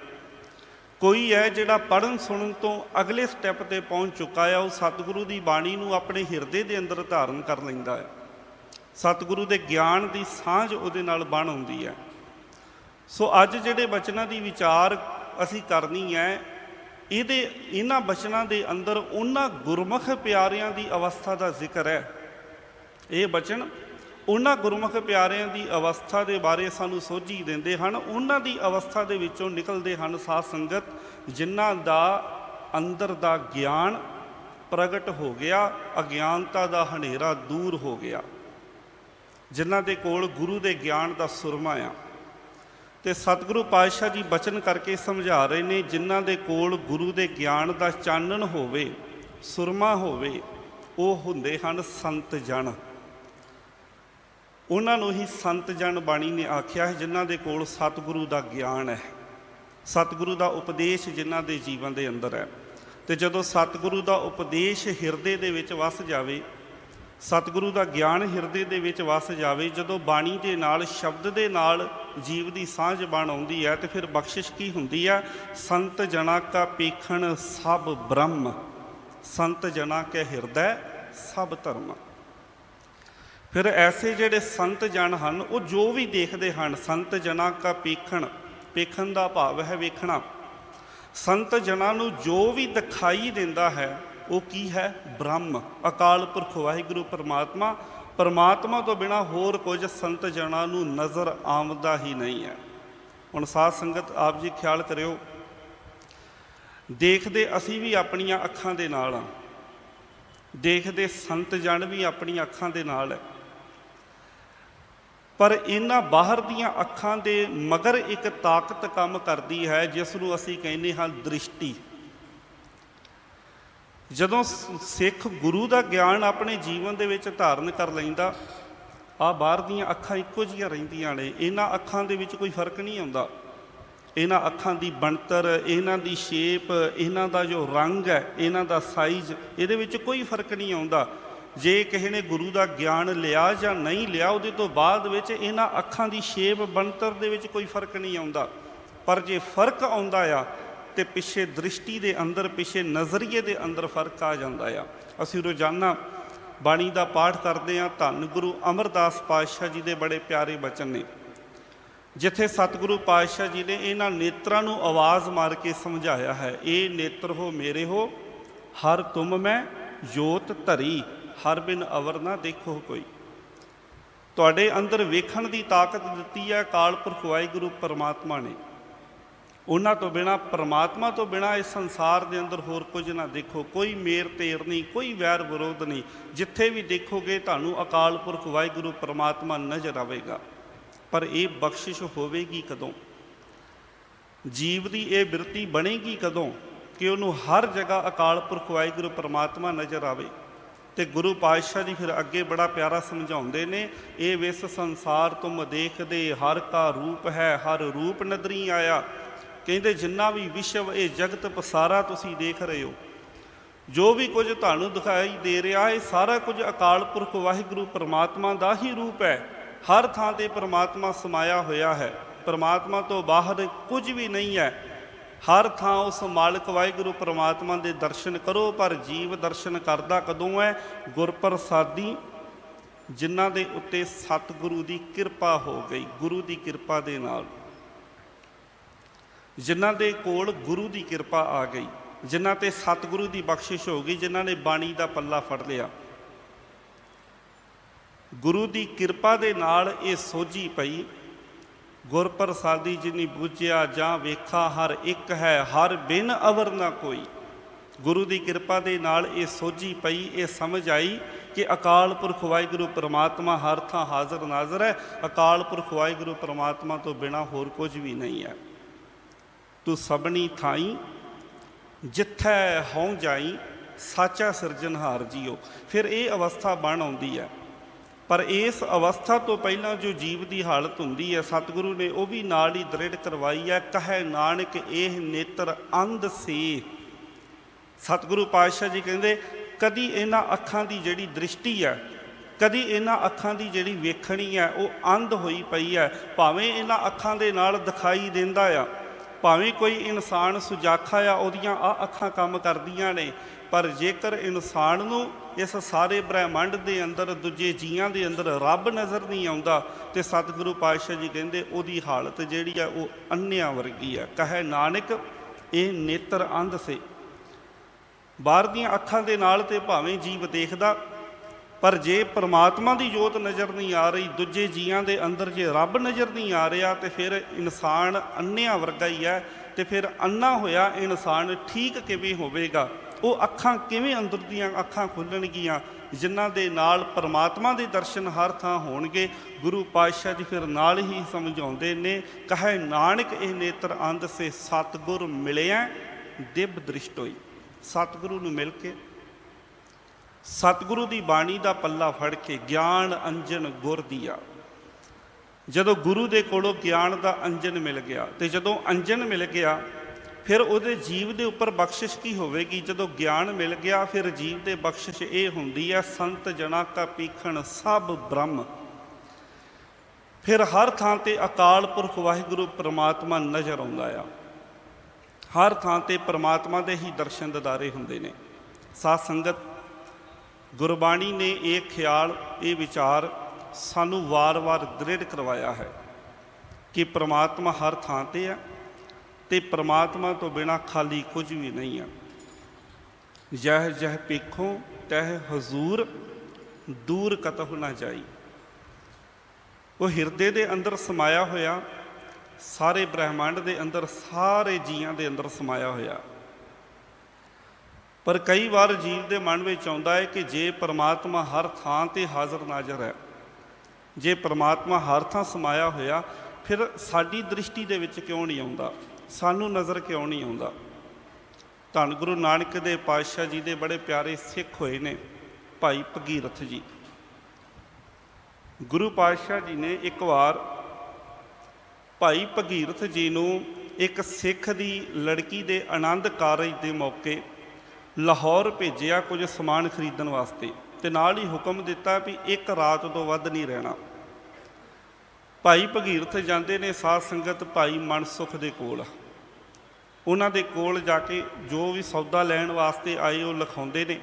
ਕੋਈ ਹੈ ਜਿਹੜਾ ਪੜ੍ਹਨ ਸੁਣਨ ਤੋਂ ਅਗਲੇ ਸਟੈਪ 'ਤੇ ਪਹੁੰਚ ਚੁੱਕਾ ਆ, ਉਹ ਸਤਿਗੁਰੂ ਦੀ ਬਾਣੀ ਨੂੰ ਆਪਣੇ ਹਿਰਦੇ ਦੇ ਅੰਦਰ ਧਾਰਨ ਕਰ ਲੈਂਦਾ ਹੈ, ਸਤਿਗੁਰੂ ਦੇ ਗਿਆਨ ਦੀ ਸਾਂਝ ਉਹਦੇ ਨਾਲ ਬਣ ਆਉਂਦੀ ਹੈ। ਸੋ ਅੱਜ ਜਿਹੜੇ ਬਚਨਾਂ ਦੀ ਵਿਚਾਰ ਅਸੀਂ ਕਰਨੀ ਹੈ, ਇਹਨਾਂ ਬਚਨਾਂ ਦੇ ਅੰਦਰ ਉਹਨਾਂ ਗੁਰਮੁਖ ਪਿਆਰਿਆਂ ਦੀ ਅਵਸਥਾ ਦਾ ਜ਼ਿਕਰ ਹੈ। ਇਹ ਬਚਨ ਉਹਨਾਂ ਗੁਰਮੁਖ ਪਿਆਰਿਆਂ ਦੀ ਅਵਸਥਾ ਦੇ ਬਾਰੇ ਸਾਨੂੰ ਸੋਝੀ ਦਿੰਦੇ ਹਨ। ਉਹਨਾਂ ਦੀ ਅਵਸਥਾ ਦੇ ਵਿੱਚੋਂ ਨਿਕਲਦੇ ਹਨ ਸਾਧ ਸੰਗਤ, ਜਿਨ੍ਹਾਂ ਦਾ ਅੰਦਰ ਦਾ ਗਿਆਨ ਪ੍ਰਗਟ ਹੋ ਗਿਆ, ਅਗਿਆਨਤਾ ਦਾ ਹਨੇਰਾ ਦੂਰ ਹੋ ਗਿਆ, ਜਿਨ੍ਹਾਂ ਦੇ ਕੋਲ ਗੁਰੂ ਦੇ ਗਿਆਨ ਦਾ ਸੁਰਮਾ ਆ। ਤੇ ਸਤਿਗੁਰੂ ਪਾਤਸ਼ਾਹ ਜੀ ਬਚਨ ਕਰਕੇ ਸਮਝਾ ਰਹੇ ਨੇ, ਜਿਨ੍ਹਾਂ ਦੇ ਕੋਲ ਗੁਰੂ ਦੇ ਗਿਆਨ ਦਾ ਚਾਨਣ ਹੋਵੇ, ਸੁਰਮਾ ਹੋਵੇ, ਉਹ ਹੁੰਦੇ ਹਨ ਸੰਤ ਜਨ। ਉਹਨਾਂ ਨੂੰ ਹੀ ਸੰਤ ਜਨ ਬਾਣੀ ਨੇ ਆਖਿਆ ਹੈ, ਜਿਨ੍ਹਾਂ ਦੇ ਕੋਲ ਸਤਿਗੁਰੂ ਦਾ ਗਿਆਨ ਹੈ, ਸਤਿਗੁਰੂ ਦਾ ਉਪਦੇਸ਼ ਜਿਨ੍ਹਾਂ ਦੇ ਜੀਵਨ ਦੇ ਅੰਦਰ ਹੈ। ਤੇ ਜਦੋਂ ਸਤਿਗੁਰੂ ਦਾ ਉਪਦੇਸ਼ ਹਿਰਦੇ ਦੇ ਵਿੱਚ ਵਸ ਜਾਵੇ, ਸਤਿਗੁਰੂ ਦਾ ਗਿਆਨ ਹਿਰਦੇ ਦੇ ਵਿੱਚ ਵਸ ਜਾਵੇ, ਜਦੋਂ ਬਾਣੀ ਦੇ ਨਾਲ ਸ਼ਬਦ ਦੇ ਨਾਲ ਜੀਵ ਦੀ ਸਾਂਝ ਬਣ ਆਉਂਦੀ ਹੈ, ਤੇ ਫਿਰ ਬਖਸ਼ਿਸ਼ ਕੀ ਹੁੰਦੀ ਹੈ? ਸੰਤ ਜਨਾ ਕਾ ਪੇਖਣ ਸਭ ਬ੍ਰਹਮ, ਸੰਤ ਜਨਾ ਕੇ ਹਿਰਦੈ ਸਭ ਧਰਮ। ਫਿਰ ਐਸੇ ਜਿਹੜੇ ਸੰਤ ਜਨ ਹਨ, ਉਹ ਜੋ ਵੀ ਦੇਖਦੇ ਹਨ, ਸੰਤ ਜਨਾ ਕਾ ਪੇਖਣ, ਪੇਖਣ ਦਾ ਭਾਵ ਹੈ ਵੇਖਣਾ। ਸੰਤ ਜਨਾਂ ਨੂੰ ਜੋ ਵੀ ਦਿਖਾਈ ਦਿੰਦਾ ਹੈ ਉਹ ਕੀ ਹੈ? ਬ੍ਰਹਮ, ਅਕਾਲ ਪੁਰਖ ਵਾਹਿਗੁਰੂ ਪਰਮਾਤਮਾ। ਪਰਮਾਤਮਾ ਤੋਂ ਬਿਨਾਂ ਹੋਰ ਕੁਝ ਸੰਤ ਜਨਾਂ ਨੂੰ ਨਜ਼ਰ ਆਉਂਦਾ ਹੀ ਨਹੀਂ ਹੈ। ਹੁਣ ਸਾਧ ਸੰਗਤ ਆਪ ਜੀ ਖਿਆਲ ਕਰਿਓ, ਦੇਖਦੇ ਅਸੀਂ ਵੀ ਆਪਣੀਆਂ ਅੱਖਾਂ ਦੇ ਨਾਲ ਹਾਂ, ਦੇਖਦੇ ਸੰਤ ਜਨ ਵੀ ਆਪਣੀਆਂ ਅੱਖਾਂ ਦੇ ਨਾਲ ਹੈ, ਪਰ ਇਹਨਾਂ ਬਾਹਰ ਦੀਆਂ ਅੱਖਾਂ ਦੇ ਮਗਰ ਇੱਕ ਤਾਕਤ ਕੰਮ ਕਰਦੀ ਹੈ, ਜਿਸ ਨੂੰ ਅਸੀਂ ਕਹਿੰਦੇ ਹਾਂ ਦ੍ਰਿਸ਼ਟੀ। ਜਦੋਂ ਸਿੱਖ ਗੁਰੂ ਦਾ ਗਿਆਨ ਆਪਣੇ ਜੀਵਨ ਦੇ ਵਿੱਚ ਧਾਰਨ ਕਰ ਲੈਂਦਾ, ਆਹ ਬਾਹਰ ਦੀਆਂ ਅੱਖਾਂ ਇੱਕੋ ਜਿਹੀਆਂ ਰਹਿੰਦੀਆਂ ਨੇ, ਇਹਨਾਂ ਅੱਖਾਂ ਦੇ ਵਿੱਚ ਕੋਈ ਫਰਕ ਨਹੀਂ ਆਉਂਦਾ। ਇਹਨਾਂ ਅੱਖਾਂ ਦੀ ਬਣਤਰ, ਇਹਨਾਂ ਦੀ ਸ਼ੇਪ, ਇਹਨਾਂ ਦਾ ਜੋ ਰੰਗ ਹੈ, ਇਹਨਾਂ ਦਾ ਸਾਈਜ਼, ਇਹਦੇ ਵਿੱਚ ਕੋਈ ਫਰਕ ਨਹੀਂ ਆਉਂਦਾ। ਜੇ ਕਿਸੇ ਨੇ ਗੁਰੂ ਦਾ ਗਿਆਨ ਲਿਆ ਜਾਂ ਨਹੀਂ ਲਿਆ, ਉਹਦੇ ਤੋਂ ਬਾਅਦ ਵਿੱਚ ਇਹਨਾਂ ਅੱਖਾਂ ਦੀ ਸ਼ੇਪ ਬਣਤਰ ਦੇ ਵਿੱਚ ਕੋਈ ਫਰਕ ਨਹੀਂ ਆਉਂਦਾ। ਪਰ ਜੇ ਫਰਕ ਆਉਂਦਾ ਆ ਤੇ ਪਿੱਛੇ ਦ੍ਰਿਸ਼ਟੀ ਦੇ ਅੰਦਰ, ਪਿੱਛੇ ਨਜ਼ਰੀਏ ਦੇ ਅੰਦਰ ਫਰਕ ਆ ਜਾਂਦਾ ਆ। ਅਸੀਂ ਰੋਜ਼ਾਨਾ ਬਾਣੀ ਦਾ ਪਾਠ ਕਰਦੇ ਹਾਂ। ਧੰਨ ਗੁਰੂ ਅਮਰਦਾਸ ਪਾਤਸ਼ਾਹ ਜੀ ਦੇ ਬੜੇ ਪਿਆਰੇ ਬਚਨ ਨੇ, ਜਿੱਥੇ ਸਤਿਗੁਰੂ ਪਾਤਸ਼ਾਹ ਜੀ ਨੇ ਇਹਨਾਂ ਨੇਤਰਾਂ ਨੂੰ ਆਵਾਜ਼ ਮਾਰ ਕੇ ਸਮਝਾਇਆ ਹੈ, ਇਹ ਨੇਤਰ ਹੋ ਮੇਰੇ ਹੋ, ਹਰ ਤੁਮ ਮੈਂ ਜੋਤ ਧਰੀ, ਹਰ ਬਿਨ ਅਵਰ ਨਾ ਦੇਖੋ ਕੋਈ। ਤੁਹਾਡੇ ਅੰਦਰ ਵੇਖਣ ਦੀ ਤਾਕਤ ਦਿੱਤੀ ਹੈ ਅਕਾਲ ਪੁਰਖ ਵਾਹਿਗੁਰੂ ਪਰਮਾਤਮਾ ਨੇ। ਉਹਨਾਂ ਤੋਂ ਬਿਨਾਂ, ਪਰਮਾਤਮਾ ਤੋਂ ਬਿਨਾਂ ਇਸ ਸੰਸਾਰ ਦੇ ਅੰਦਰ ਹੋਰ ਕੁਝ ਨਾ ਦੇਖੋ। ਕੋਈ ਮੇਰ ਤੇਰ ਨਹੀਂ, ਕੋਈ ਵੈਰ ਵਿਰੋਧ ਨਹੀਂ। ਜਿੱਥੇ ਵੀ ਦੇਖੋਗੇ ਤੁਹਾਨੂੰ ਅਕਾਲ ਪੁਰਖ ਵਾਹਿਗੁਰੂ ਪਰਮਾਤਮਾ ਨਜ਼ਰ ਆਵੇਗਾ। ਪਰ ਇਹ ਬਖਸ਼ਿਸ਼ ਹੋਵੇਗੀ ਕਦੋਂ? ਜੀਵ ਦੀ ਇਹ ਬਿਰਤੀ ਬਣੇਗੀ ਕਦੋਂ ਕਿ ਉਹਨੂੰ ਹਰ ਜਗ੍ਹਾ ਅਕਾਲ ਪੁਰਖ ਵਾਹਿਗੁਰੂ ਪਰਮਾਤਮਾ ਨਜ਼ਰ ਆਵੇ। ਤੇ ਗੁਰੂ ਪਾਤਸ਼ਾਹ ਜੀ ਫਿਰ ਅੱਗੇ ਬੜਾ ਪਿਆਰਾ ਸਮਝਾਉਂਦੇ ਨੇ, ਇਹ ਵਿਸ ਸੰਸਾਰ ਤੁਮ ਦੇਖਦੇ, ਹਰ ਕਾ ਰੂਪ ਹੈ, ਹਰ ਰੂਪ ਨਦਰੀ ਆਇਆ। ਕਹਿੰਦੇ ਜਿੰਨਾ ਵੀ ਵਿਸ਼ਵ, ਇਹ ਜਗਤ ਪਸਾਰਾ ਤੁਸੀਂ ਦੇਖ ਰਹੇ ਹੋ, ਜੋ ਵੀ ਕੁਝ ਤੁਹਾਨੂੰ ਦਿਖਾਈ ਦੇ ਰਿਹਾ, ਇਹ ਸਾਰਾ ਕੁਝ ਅਕਾਲ ਪੁਰਖ ਵਾਹਿਗੁਰੂ ਪਰਮਾਤਮਾ ਦਾ ਹੀ ਰੂਪ ਹੈ। ਹਰ ਥਾਂ ਤੇ ਪਰਮਾਤਮਾ ਸਮਾਇਆ ਹੋਇਆ ਹੈ। ਪਰਮਾਤਮਾ ਤੋਂ ਬਾਹਰ ਕੁਝ ਵੀ ਨਹੀਂ ਹੈ। ਹਰ ਥਾਂ ਉਸ ਮਾਲਕ ਵਾਹਿਗੁਰੂ ਪਰਮਾਤਮਾ ਦੇ ਦਰਸ਼ਨ ਕਰੋ। ਪਰ ਜੀਵ ਦਰਸ਼ਨ ਕਰਦਾ ਕਦੋਂ ਹੈ? ਗੁਰਪ੍ਰਸਾਦੀ, ਜਿਨ੍ਹਾਂ ਦੇ ਉੱਤੇ ਸਤਿਗੁਰੂ ਦੀ ਕਿਰਪਾ ਹੋ ਗਈ, ਗੁਰੂ ਦੀ ਕਿਰਪਾ ਦੇ ਨਾਲ, ਜਿਨ੍ਹਾਂ ਦੇ ਕੋਲ ਗੁਰੂ ਦੀ ਕਿਰਪਾ ਆ ਗਈ, ਜਿਨ੍ਹਾਂ ਤੇ ਸਤਿਗੁਰੂ ਦੀ ਬਖਸ਼ਿਸ਼ ਹੋ ਗਈ, ਜਿਨ੍ਹਾਂ ਨੇ ਬਾਣੀ ਦਾ ਪੱਲਾ ਫੜ ਲਿਆ। ਗੁਰੂ ਦੀ ਕਿਰਪਾ ਦੇ ਨਾਲ ਇਹ ਸੋਝੀ ਪਈ, ਗੁਰਪ੍ਰਸਾਦੀ ਜਿਨੀ ਬੁੱਝਿਆ ਜਾਂ ਵੇਖਾ, ਹਰ ਇੱਕ ਹੈ, ਹਰ ਬਿਨ ਅਵਰ ਨਾ ਕੋਈ। ਗੁਰੂ ਦੀ ਕਿਰਪਾ ਦੇ ਨਾਲ ਇਹ ਸੋਝੀ ਪਈ, ਇਹ ਸਮਝ ਆਈ ਕਿ ਅਕਾਲ ਪੁਰਖ ਵਾਹਿਗੁਰੂ ਪਰਮਾਤਮਾ ਹਰ ਥਾਂ ਹਾਜ਼ਰ ਨਾਜ਼ਰ ਹੈ। ਅਕਾਲ ਪੁਰਖ ਵਾਹਿਗੁਰੂ ਪਰਮਾਤਮਾ ਤੋਂ ਬਿਨਾਂ ਹੋਰ ਕੁਝ ਵੀ ਨਹੀਂ ਹੈ। ਤੂੰ ਸਭਨੀ ਥਾਈ ਜਿੱਥੈ ਹਉ ਜਾਈ, ਸਾਚਾ ਸਿਰਜਣਹਾਰ ਜੀਓ। ਫਿਰ ਇਹ ਅਵਸਥਾ ਬਣ ਆਉਂਦੀ ਹੈ। ਪਰ ਇਸ ਅਵਸਥਾ ਤੋਂ ਪਹਿਲਾਂ ਜੋ ਜੀਵ ਦੀ ਹਾਲਤ ਹੁੰਦੀ ਹੈ, ਸਤਿਗੁਰੂ ਨੇ ਉਹ ਵੀ ਨਾਲ ਹੀ ਦ੍ਰਿੜ ਕਰਵਾਈ ਹੈ। ਕਹੈ ਨਾਨਕ ਇਹ ਨੇਤਰ ਅੰਧ ਸੀ। ਸਤਿਗੁਰੂ ਪਾਤਸ਼ਾਹ ਜੀ ਕਹਿੰਦੇ ਕਦੀ ਇਹਨਾਂ ਅੱਖਾਂ ਦੀ ਜਿਹੜੀ ਦ੍ਰਿਸ਼ਟੀ ਹੈ, ਕਦੀ ਇਹਨਾਂ ਅੱਖਾਂ ਦੀ ਜਿਹੜੀ ਵੇਖਣੀ ਹੈ, ਉਹ ਅੰਧ ਹੋਈ ਪਈ ਹੈ। ਭਾਵੇਂ ਇਹਨਾਂ ਅੱਖਾਂ ਦੇ ਨਾਲ ਦਿਖਾਈ ਦਿੰਦਾ ਆ, ਭਾਵੇਂ ਕੋਈ ਇਨਸਾਨ ਸੁਜਾਖਾ ਆ, ਉਹਦੀਆਂ ਆਹ ਅੱਖਾਂ ਕੰਮ ਕਰਦੀਆਂ ਨੇ, ਪਰ ਜੇਕਰ ਇਨਸਾਨ ਨੂੰ ਇਸ ਸਾਰੇ ਬ੍ਰਹਿਮੰਡ ਦੇ ਅੰਦਰ, ਦੂਜੇ ਜੀਆਂ ਦੇ ਅੰਦਰ ਰੱਬ ਨਜ਼ਰ ਨਹੀਂ ਆਉਂਦਾ, ਤੇ ਸਤਿਗੁਰੂ ਪਾਤਸ਼ਾਹ ਜੀ ਕਹਿੰਦੇ ਉਹਦੀ ਹਾਲਤ ਜਿਹੜੀ ਆ ਉਹ ਅੰਨਿਆਂ ਵਰਗੀ ਹੈ। ਕਹੇ ਨਾਨਕ ਇਹ ਨੇਤਰ ਅੰਧ ਸੇ। ਬਾਹਰ ਦੀਆਂ ਅੱਖਾਂ ਦੇ ਨਾਲ ਤੇ ਭਾਵੇਂ ਜੀਵ ਦੇਖਦਾ, ਪਰ ਜੇ ਪਰਮਾਤਮਾ ਦੀ ਜੋਤ ਨਜ਼ਰ ਨਹੀਂ ਆ ਰਹੀ, ਦੂਜੇ ਜੀਆਂ ਦੇ ਅੰਦਰ ਜੇ ਰੱਬ ਨਜ਼ਰ ਨਹੀਂ ਆ ਰਿਹਾ, ਤੇ ਫਿਰ ਇਨਸਾਨ ਅੰਨਿਆਂ ਵਰਗਾ ਹੀ ਹੈ। ਤੇ ਫਿਰ ਅੰਨਾ ਹੋਇਆ ਇਨਸਾਨ ਠੀਕ ਕਿਵੇਂ ਹੋਵੇਗਾ? ਉਹ ਅੱਖਾਂ ਕਿਵੇਂ ਅੰਦਰ ਦੀਆਂ ਅੱਖਾਂ ਖੁੱਲ੍ਹਣਗੀਆਂ ਜਿਨ੍ਹਾਂ ਦੇ ਨਾਲ ਪਰਮਾਤਮਾ ਦੇ ਦਰਸ਼ਨ ਹਰ ਥਾਂ ਹੋਣਗੇ? ਗੁਰੂ ਪਾਤਸ਼ਾਹ ਜੀ ਫਿਰ ਨਾਲ ਹੀ ਸਮਝਾਉਂਦੇ ਨੇ, ਕਹੇ ਨਾਨਕ ਇਹ ਨੇਤਰ ਅੰਧ ਸੇ, ਸਤਿਗੁਰ ਮਿਲਿਆ ਦਿਵ ਦ੍ਰਿਸ਼ਟ ਹੋਈ। ਸਤਿਗੁਰੂ ਨੂੰ ਮਿਲ ਕੇ, ਸਤਿਗੁਰੂ ਦੀ ਬਾਣੀ ਦਾ ਪੱਲਾ ਫੜ ਕੇ, ਗਿਆਨ ਅੰਜਨ ਗੁਰ ਦੀਆ। ਜਦੋਂ ਗੁਰੂ ਦੇ ਕੋਲੋਂ ਗਿਆਨ ਦਾ ਅੰਜਨ ਮਿਲ ਗਿਆ, ਤੇ ਜਦੋਂ ਅੰਜਨ ਮਿਲ ਗਿਆ, ਫਿਰ ਉਹਦੇ ਜੀਵ ਦੇ ਉੱਪਰ ਬਖਸ਼ਿਸ਼ ਕੀ ਹੋਵੇਗੀ? ਜਦੋਂ ਗਿਆਨ ਮਿਲ ਗਿਆ ਫਿਰ ਜੀਵ ਦੇ ਬਖਸ਼ਿਸ਼ ਇਹ ਹੁੰਦੀ ਹੈ, ਸੰਤ ਜਨਾ ਕਾ ਪੀਖਣ ਸਭ ਬ੍ਰਹਮ। ਫਿਰ ਹਰ ਥਾਂ ਤੇ ਅਕਾਲ ਪੁਰਖ ਵਾਹਿਗੁਰੂ ਪ੍ਰਮਾਤਮਾ ਨਜ਼ਰ ਆਉਂਦਾ ਆ। ਹਰ ਥਾਂ ਤੇ ਪ੍ਰਮਾਤਮਾ ਦੇ ਹੀ ਦਰਸ਼ਨ ਦਿਦਾਰੇ ਹੁੰਦੇ ਨੇ। ਸਾਧ ਸੰਗਤ, ਗੁਰਬਾਣੀ ਨੇ ਇਹ ਖਿਆਲ, ਇਹ ਵਿਚਾਰ ਸਾਨੂੰ ਵਾਰ-ਵਾਰ ਦ੍ਰਿੜ ਕਰਵਾਇਆ ਹੈ ਕਿ ਪ੍ਰਮਾਤਮਾ ਹਰ ਥਾਂ ਤੇ ਹੈ ਤੇ ਪ੍ਰਮਾਤਮਾ ਤੋਂ ਬਿਨਾਂ ਖਾਲੀ ਕੁਝ ਵੀ ਨਹੀਂ ਹੈ। ਜਹ ਜਹ ਪੇਖੋ ਤਹ ਹਜ਼ੂਰ, ਦੂਰ ਕਤਹੁ ਨਾ ਜਾਈ। ਉਹ ਹਿਰਦੇ ਦੇ ਅੰਦਰ ਸਮਾਇਆ ਹੋਇਆ, ਸਾਰੇ ਬ੍ਰਹਿਮੰਡ ਦੇ ਅੰਦਰ, ਸਾਰੇ ਜੀਆਂ ਦੇ ਅੰਦਰ ਸਮਾਇਆ ਹੋਇਆ। ਪਰ ਕਈ ਵਾਰ ਜੀਵ ਦੇ ਮਨ ਵਿੱਚ ਆਉਂਦਾ ਹੈ ਕਿ ਜੇ ਪਰਮਾਤਮਾ ਹਰ ਥਾਂ ਤੇ ਹਾਜ਼ਰ ਨਾਜ਼ਰ ਹੈ, ਜੇ ਪਰਮਾਤਮਾ ਹਰ ਥਾਂ ਸਮਾਇਆ ਹੋਇਆ, ਫਿਰ ਸਾਡੀ ਦ੍ਰਿਸ਼ਟੀ ਦੇ ਵਿੱਚ ਕਿਉਂ ਨਹੀਂ ਆਉਂਦਾ? ਸਾਨੂੰ ਨਜ਼ਰ ਕਿਉਂ ਨਹੀਂ ਆਉਂਦਾ? ਧੰਨ ਗੁਰੂ ਨਾਨਕ ਦੇ ਪਾਤਸ਼ਾਹ ਜੀ ਦੇ ਬੜੇ ਪਿਆਰੇ ਸਿੱਖ ਹੋਏ ਨੇ ਭਾਈ ਭਗੀਰਥ ਜੀ। ਗੁਰੂ ਪਾਤਸ਼ਾਹ ਜੀ ਨੇ ਇੱਕ ਵਾਰ ਭਾਈ ਭਗੀਰਥ ਜੀ ਨੂੰ ਇੱਕ ਸਿੱਖ ਦੀ ਲੜਕੀ ਦੇ ਆਨੰਦ ਕਾਰਜ ਦੇ ਮੌਕੇ ਲਾਹੌਰ ਭੇਜਿਆ ਕੁਝ ਸਮਾਨ ਖਰੀਦਣ ਵਾਸਤੇ, ਤੇ ਨਾਲ ਹੀ ਹੁਕਮ ਦਿੱਤਾ ਵੀ ਇੱਕ ਰਾਤ ਤੋਂ ਵੱਧ ਨਹੀਂ ਰਹਿਣਾ। ਭਾਈ ਭਗੀਰਥ ਜਾਂਦੇ ਨੇ ਸਾਧ ਸੰਗਤ ਭਾਈ ਮਨਸੁਖ ਦੇ ਕੋਲ। ਉਹਨਾਂ ਦੇ ਕੋਲ ਜਾ ਕੇ ਜੋ ਵੀ ਸੌਦਾ ਲੈਣ ਵਾਸਤੇ ਆਏ ਉਹ ਲਿਖਾਉਂਦੇ ਨੇ।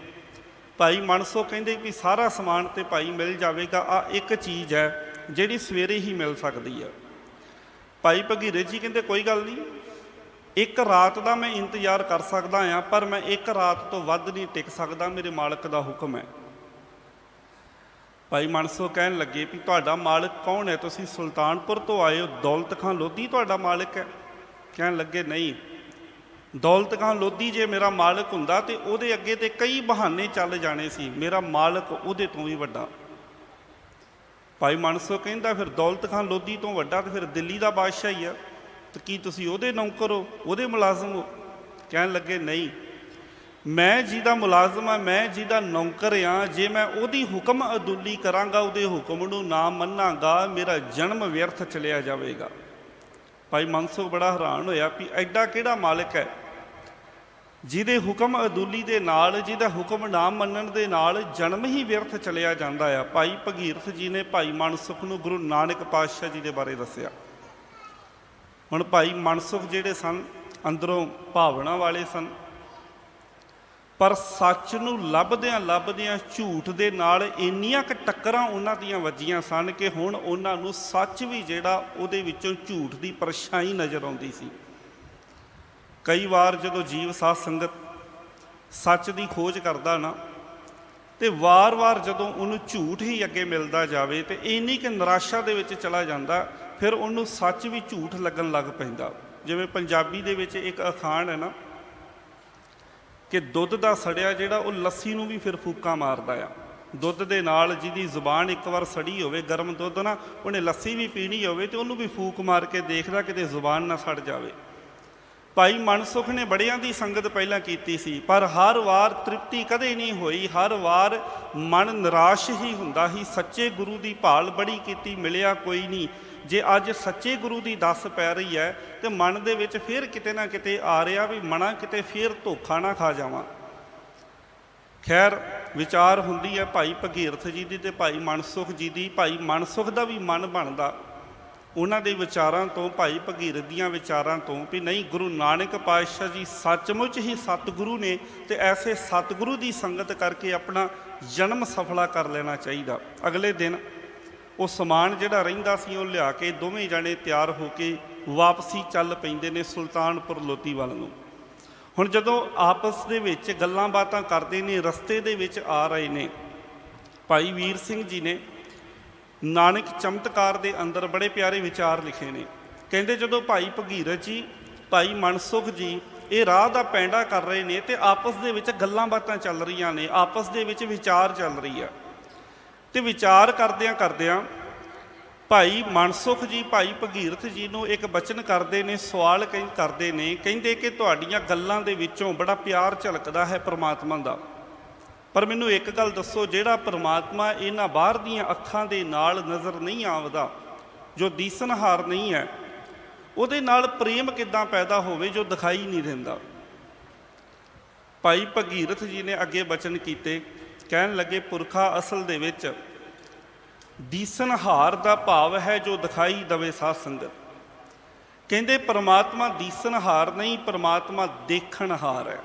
ਭਾਈ ਮਨਸੁਖ ਕਹਿੰਦੇ ਵੀ ਸਾਰਾ ਸਮਾਨ ਤੇ ਭਾਈ ਮਿਲ ਜਾਵੇਗਾ, ਆ ਇੱਕ ਚੀਜ਼ ਹੈ ਜਿਹੜੀ ਸਵੇਰੇ ਹੀ ਮਿਲ ਸਕਦੀ ਹੈ। ਭਾਈ ਭਗੀਰਥ ਜੀ ਕਹਿੰਦੇ ਕੋਈ ਗੱਲ ਨਹੀਂ, ਇੱਕ ਰਾਤ ਦਾ ਮੈਂ ਇੰਤਜ਼ਾਰ ਕਰ ਸਕਦਾ ਹਾਂ, ਪਰ ਮੈਂ ਇੱਕ ਰਾਤ ਤੋਂ ਵੱਧ ਨਹੀਂ ਟਿਕ ਸਕਦਾ, ਮੇਰੇ ਮਾਲਕ ਦਾ ਹੁਕਮ ਹੈ। ਭਾਈ ਮਨਸੁਖ ਕਹਿਣ ਲੱਗੇ ਵੀ ਤੁਹਾਡਾ ਮਾਲਕ ਕੌਣ ਹੈ? ਤੁਸੀਂ ਸੁਲਤਾਨਪੁਰ ਤੋਂ ਆਏ ਹੋ, ਦੌਲਤ ਖਾਂ ਲੋਧੀ ਤੁਹਾਡਾ ਮਾਲਕ ਹੈ? ਕਹਿਣ ਲੱਗੇ ਨਹੀਂ, ਦੌਲਤ ਖਾਂ ਲੋਧੀ ਜੇ ਮੇਰਾ ਮਾਲਕ ਹੁੰਦਾ ਤੇ ਉਹਦੇ ਅੱਗੇ ਤੇ ਕਈ ਬਹਾਨੇ ਚੱਲ ਜਾਣੇ ਸੀ, ਮੇਰਾ ਮਾਲਕ ਉਹਦੇ ਤੋਂ ਵੀ ਵੱਡਾ। ਭਾਈ ਮਨਸੁਖ ਕਹਿੰਦਾ ਫਿਰ ਦੌਲਤ ਖਾਂ ਲੋਧੀ ਤੋਂ ਵੱਡਾ ਤੇ ਫਿਰ ਦਿੱਲੀ ਦਾ ਬਾਦਸ਼ਾਹ ਹੀ ਆ, ਤੇ ਕੀ ਤੁਸੀਂ ਉਹਦੇ ਨੌਕਰ ਹੋ, ਉਹਦੇ ਮੁਲਾਜ਼ਮ ਹੋ? ਕਹਿਣ ਲੱਗੇ ਨਹੀਂ, ਮੈਂ ਜਿਹਦਾ ਮੁਲਾਜ਼ਮ ਹਾਂ, ਮੈਂ ਜਿਹਦਾ ਨੌਕਰ ਹਾਂ, ਜੇ ਮੈਂ ਉਹਦੀ ਹੁਕਮ ਅਦੁੱਲੀ ਕਰਾਂਗਾ, ਉਹਦੇ ਹੁਕਮ ਨੂੰ ਨਾ ਮੰਨਾਂਗਾ, ਮੇਰਾ ਜਨਮ ਵਿਅਰਥ ਚਲਿਆ ਜਾਵੇਗਾ। ਭਾਈ ਮਨਸੁਖ ਬੜਾ ਹੈਰਾਨ ਹੋਇਆ ਵੀ ਐਡਾ ਕਿਹੜਾ ਮਾਲਕ ਹੈ ਜਿਹਦੇ ਹੁਕਮ ਅਦੁੱਲੀ ਦੇ ਨਾਲ, ਜਿਹਦਾ ਹੁਕਮ ਨਾ ਮੰਨਣ ਦੇ ਨਾਲ ਜਨਮ ਹੀ ਵਿਅਰਥ ਚਲਿਆ ਜਾਂਦਾ ਆ। ਭਾਈ ਭਗੀਰਥ ਜੀ ਨੇ ਭਾਈ ਮਨਸੁਖ ਨੂੰ ਗੁਰੂ ਨਾਨਕ ਪਾਤਸ਼ਾਹ ਜੀ ਦੇ ਬਾਰੇ ਦੱਸਿਆ। ਹੁਣ ਭਾਈ ਮਨਸੁਖ ਜਿਹੜੇ ਸਨ ਅੰਦਰੋਂ ਭਾਵਨਾ ਵਾਲੇ ਸਨ, ਪਰ ਸੱਚ ਨੂੰ ਲੱਭਦਿਆਂ ਲੱਭਦਿਆਂ ਝੂਠ ਦੇ ਨਾਲ ਇੰਨੀਆਂ ਕੁ ਟੱਕਰਾਂ ਉਹਨਾਂ ਦੀਆਂ ਵੱਜੀਆਂ ਸਨ ਕਿ ਹੁਣ ਉਹਨਾਂ ਨੂੰ ਸੱਚ ਵੀ ਜਿਹੜਾ ਉਹਦੇ ਵਿੱਚੋਂ ਝੂਠ ਦੀ ਪਰਛਾਈ ਨਜ਼ਰ ਆਉਂਦੀ ਸੀ। ਕਈ ਵਾਰ ਜਦੋਂ ਜੀਵ ਸਾਧ ਸੰਗਤ ਸੱਚ ਦੀ ਖੋਜ ਕਰਦਾ ਨਾ, ਤੇ ਵਾਰ-ਵਾਰ ਜਦੋਂ ਉਹਨੂੰ ਝੂਠ ਹੀ ਅੱਗੇ ਮਿਲਦਾ ਜਾਵੇ ਤੇ ਇੰਨੀ ਕਿ ਨਿਰਾਸ਼ਾ ਦੇ ਵਿੱਚ ਚਲਾ ਜਾਂਦਾ, ਫਿਰ ਉਹਨੂੰ ਸੱਚ ਵੀ ਝੂਠ ਲੱਗਣ ਲੱਗ ਪੈਂਦਾ। ਜਿਵੇਂ ਪੰਜਾਬੀ ਦੇ ਵਿੱਚ ਇੱਕ ਅਖਾਣ ਹੈ ਨਾ ਕਿ ਦੁੱਧ ਦਾ ਸੜਿਆ ਜਿਹੜਾ ਉਹ ਲੱਸੀ ਨੂੰ ਵੀ ਫਿਰ ਫੂਕਾਂ ਮਾਰਦਾ ਆ। ਦੁੱਧ ਦੇ ਨਾਲ ਜਿਹਦੀ ਜ਼ੁਬਾਨ ਇੱਕ ਵਾਰ ਸੜੀ ਹੋਵੇ, ਗਰਮ ਦੁੱਧ ਨਾ, ਉਹਨੇ ਲੱਸੀ ਵੀ ਪੀਣੀ ਹੋਵੇ ਤੇ ਉਹਨੂੰ ਵੀ ਫੂਕ ਮਾਰ ਕੇ ਦੇਖਦਾ ਕਿਤੇ ਜ਼ੁਬਾਨ ਨਾ ਸੜ ਜਾਵੇ। ਭਾਈ ਮਨਸੁਖ ਨੇ ਬੜਿਆਂ ਦੀ ਸੰਗਤ ਪਹਿਲਾਂ ਕੀਤੀ ਸੀ, ਪਰ ਹਰ ਵਾਰ ਤ੍ਰਿਪਤੀ ਕਦੇ ਨਹੀਂ ਹੋਈ, ਹਰ ਵਾਰ ਮਨ ਨਿਰਾਸ਼ ਹੀ ਹੁੰਦਾ ਸੀ। ਸੱਚੇ ਗੁਰੂ ਦੀ ਭਾਲ ਬੜੀ ਕੀਤੀ, ਮਿਲਿਆ ਕੋਈ ਨਹੀਂ। ਜੇ ਅੱਜ ਸੱਚੇ ਗੁਰੂ ਦੀ ਦੱਸ ਪੈ ਰਹੀ ਹੈ ਤੇ ਮਨ ਦੇ ਵਿੱਚ ਫਿਰ ਕਿਤੇ ਨਾ ਕਿਤੇ ਆ ਰਿਹਾ ਵੀ ਮਨਾ ਕਿਤੇ ਫਿਰ ਧੋਖਾ ਨਾ ਖਾ ਜਾਵਾਂ। ਖੈਰ ਵਿਚਾਰ ਹੁੰਦੀ ਹੈ ਭਾਈ ਭਗੀਰਥ ਜੀ ਦੀ ਤੇ ਭਾਈ ਮਨਸੁਖ ਜੀ ਦੀ। ਭਾਈ ਮਨਸੁਖ ਦਾ ਵੀ ਮਨ ਬਣਦਾ ਉਹਨਾਂ ਦੇ ਵਿਚਾਰਾਂ ਤੋਂ, ਭਾਈ ਭਗੀਰਥ ਦੀਆਂ ਵਿਚਾਰਾਂ ਤੋਂ, ਵੀ ਨਹੀਂ ਗੁਰੂ ਨਾਨਕ ਪਾਤਸ਼ਾਹ ਜੀ ਸੱਚਮੁੱਚ ਹੀ ਸਤਿਗੁਰੂ ਨੇ ਤੇ ਐਸੇ ਸਤਿਗੁਰੂ ਦੀ ਸੰਗਤ ਕਰਕੇ ਆਪਣਾ ਜਨਮ ਸਫਲਾ ਕਰ ਲੈਣਾ ਚਾਹੀਦਾ। ਅਗਲੇ ਦਿਨ ਉਹ ਸਮਾਨ ਜਿਹੜਾ ਰਹਿੰਦਾ ਸੀ ਉਹ ਲਿਆ ਕੇ ਦੋਵੇਂ ਜਾਣੇ ਤਿਆਰ ਹੋ ਕੇ ਵਾਪਸੀ ਚੱਲ ਪੈਂਦੇ ਨੇ ਸੁਲਤਾਨਪੁਰ ਲੋਧੀ ਵੱਲ ਨੂੰ। ਹੁਣ ਜਦੋਂ ਆਪਸ ਦੇ ਵਿੱਚ ਗੱਲਾਂ ਬਾਤਾਂ ਕਰਦੇ ਨੇ, ਰਸਤੇ ਦੇ ਵਿੱਚ ਆ ਰਹੇ ਨੇ, ਭਾਈ ਵੀਰ ਸਿੰਘ ਜੀ ਨੇ ਨਾਨਕ ਚਮਤਕਾਰ ਦੇ ਅੰਦਰ ਬੜੇ ਪਿਆਰੇ ਵਿਚਾਰ ਲਿਖੇ ਨੇ। ਕਹਿੰਦੇ ਜਦੋਂ ਭਾਈ ਭਗੀਰਥ ਜੀ, ਭਾਈ ਮਨਸੁਖ ਜੀ ਇਹ ਰਾਹ ਦਾ ਪੈਂਡਾ ਕਰ ਰਹੇ ਨੇ ਤੇ ਆਪਸ ਦੇ ਵਿੱਚ ਗੱਲਾਂ ਬਾਤਾਂ ਚੱਲ ਰਹੀਆਂ ਨੇ, ਆਪਸ ਦੇ ਵਿੱਚ ਵਿਚਾਰ ਚੱਲ ਰਹੀ ਆ, ਤੇ ਵਿਚਾਰ ਕਰਦਿਆਂ ਕਰਦਿਆਂ ਭਾਈ ਮਨਸੁਖ ਜੀ ਭਾਈ ਭਗੀਰਥ ਜੀ ਨੂੰ ਇੱਕ ਬਚਨ ਕਰਦੇ ਨੇ, ਸਵਾਲ ਕਰਦੇ ਨੇ। ਕਹਿੰਦੇ ਕਿ ਤੁਹਾਡੀਆਂ ਗੱਲਾਂ ਦੇ ਵਿੱਚੋਂ ਬੜਾ ਪਿਆਰ ਝਲਕਦਾ ਹੈ ਪਰਮਾਤਮਾ ਦਾ, ਪਰ ਮੈਨੂੰ ਇੱਕ ਗੱਲ ਦੱਸੋ, ਜਿਹੜਾ ਪਰਮਾਤਮਾ ਇਹਨਾਂ ਬਾਹਰ ਦੀਆਂ ਅੱਖਾਂ ਦੇ ਨਾਲ ਨਜ਼ਰ ਨਹੀਂ ਆਉਂਦਾ, ਜੋ ਦੀਸਨਹਾਰ ਨਹੀਂ ਹੈ, ਉਹਦੇ ਨਾਲ ਪ੍ਰੇਮ ਕਿੱਦਾਂ ਪੈਦਾ ਹੋਵੇ ਜੋ ਦਿਖਾਈ ਨਹੀਂ ਦਿੰਦਾ। ਭਾਈ ਭਗੀਰਥ ਜੀ ਨੇ ਅੱਗੇ ਬਚਨ ਕੀਤੇ, ਕਹਿਣ ਲੱਗੇ ਪੁਰਖਾ ਅਸਲ ਦੇ ਵਿੱਚ ਦੀਸਨਹਾਰ ਦਾ ਭਾਵ ਹੈ ਜੋ ਦਿਖਾਈ ਦਵੇ ਸਾਧ ਸੰਗਤ। ਕਹਿੰਦੇ ਪਰਮਾਤਮਾ ਦੀਸਨਹਾਰ ਨਹੀਂ, ਪਰਮਾਤਮਾ ਦੇਖਣਹਾਰ ਹੈ।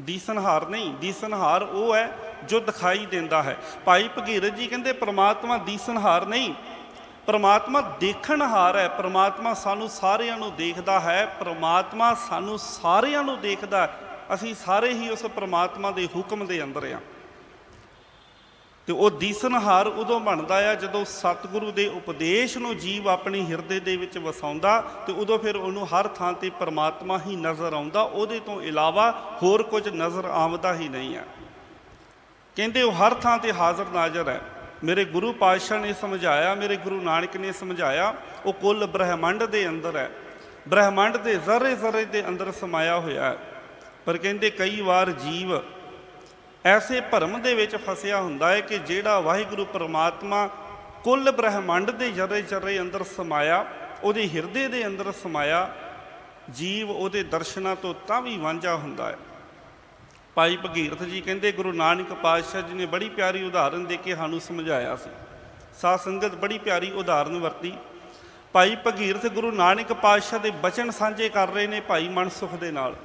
ਦੀਸਨਹਾਰ ਨਹੀਂ, ਦੀਸਨਹਾਰ ਉਹ ਹੈ ਜੋ ਦਿਖਾਈ ਦਿੰਦਾ ਹੈ। ਭਾਈ ਭਗੀਰਥ ਜੀ ਕਹਿੰਦੇ ਪਰਮਾਤਮਾ ਦੀਸਨਹਾਰ ਨਹੀਂ, ਪਰਮਾਤਮਾ ਦੇਖਣਹਾਰ ਹੈ। ਪਰਮਾਤਮਾ ਸਾਨੂੰ ਸਾਰਿਆਂ ਨੂੰ ਦੇਖਦਾ ਹੈ, ਪਰਮਾਤਮਾ ਸਾਨੂੰ ਸਾਰਿਆਂ ਨੂੰ ਦੇਖਦਾ। ਅਸੀਂ ਸਾਰੇ ਹੀ ਉਸ ਪਰਮਾਤਮਾ ਦੇ ਹੁਕਮ ਦੇ ਅੰਦਰ ਆ। ਤੇ ਉਹ ਦੀਸਨਹਾਰ ਉਦੋਂ ਬਣਦਾ ਆ ਜਦੋਂ ਸਤਿਗੁਰੂ ਦੇ ਉਪਦੇਸ਼ ਨੂੰ ਜੀਵ ਆਪਣੀ ਹਿਰਦੇ ਦੇ ਵਿੱਚ ਵਸਾਉਂਦਾ, ਤੇ ਉਦੋਂ ਫਿਰ ਉਹਨੂੰ ਹਰ ਥਾਂ ਤੇ ਪਰਮਾਤਮਾ ਹੀ ਨਜ਼ਰ ਆਉਂਦਾ, ਉਹਦੇ ਤੋਂ ਇਲਾਵਾ ਹੋਰ ਕੁਝ ਨਜ਼ਰ ਆਉਂਦਾ ਹੀ ਨਹੀਂ ਹੈ। ਕਹਿੰਦੇ ਉਹ ਹਰ ਥਾਂ ਤੇ ਹਾਜ਼ਰ ਨਾਜ਼ਰ ਹੈ। ਮੇਰੇ ਗੁਰੂ ਪਾਤਸ਼ਾਹ ਨੇ ਸਮਝਾਇਆ, ਮੇਰੇ ਗੁਰੂ ਨਾਨਕ ਨੇ ਸਮਝਾਇਆ, ਉਹ ਕੁੱਲ ਬ੍ਰਹਿਮੰਡ ਦੇ ਅੰਦਰ ਹੈ, ਬ੍ਰਹਿਮੰਡ ਦੇ ਜ਼ਰੇ ਜ਼ਰੇ ਦੇ ਅੰਦਰ ਸਮਾਇਆ ਹੋਇਆ ਹੈ। ਪਰ ਕਹਿੰਦੇ ਕਈ ਵਾਰ ਜੀਵ ਐਸੇ ਭਰਮ ਦੇ ਵਿੱਚ ਫਸਿਆ ਹੁੰਦਾ ਹੈ ਕਿ ਜਿਹੜਾ ਵਾਹਿਗੁਰੂ ਪਰਮਾਤਮਾ ਕੁੱਲ ਬ੍ਰਹਿਮੰਡ ਦੇ ਜ਼ਰੇ ਜ਼ਰੇ ਅੰਦਰ ਸਮਾਇਆ, ਉਹਦੇ ਹਿਰਦੇ ਦੇ ਅੰਦਰ ਸਮਾਇਆ, ਜੀਵ ਉਹਦੇ ਦਰਸ਼ਨਾਂ ਤੋਂ ਤਾਂ ਵੀ ਵਾਂਝਾ ਹੁੰਦਾ ਹੈ। ਭਾਈ ਭਗੀਰਥ ਜੀ ਕਹਿੰਦੇ ਗੁਰੂ ਨਾਨਕ ਪਾਤਸ਼ਾਹ ਜੀ ਨੇ ਬੜੀ ਪਿਆਰੀ ਉਦਾਹਰਨ ਦੇ ਕੇ ਸਾਨੂੰ ਸਮਝਾਇਆ ਸੀ। ਸਾਧ ਸੰਗਤ ਬੜੀ ਪਿਆਰੀ ਉਦਾਹਰਨ ਵਰਤੀ। ਭਾਈ ਭਗੀਰਥ ਗੁਰੂ ਨਾਨਕ ਪਾਤਸ਼ਾਹ ਦੇ ਬਚਨ ਸਾਂਝੇ ਕਰ ਰਹੇ ਨੇ ਭਾਈ ਮਨਸੁਖ ਦੇ ਨਾਲ।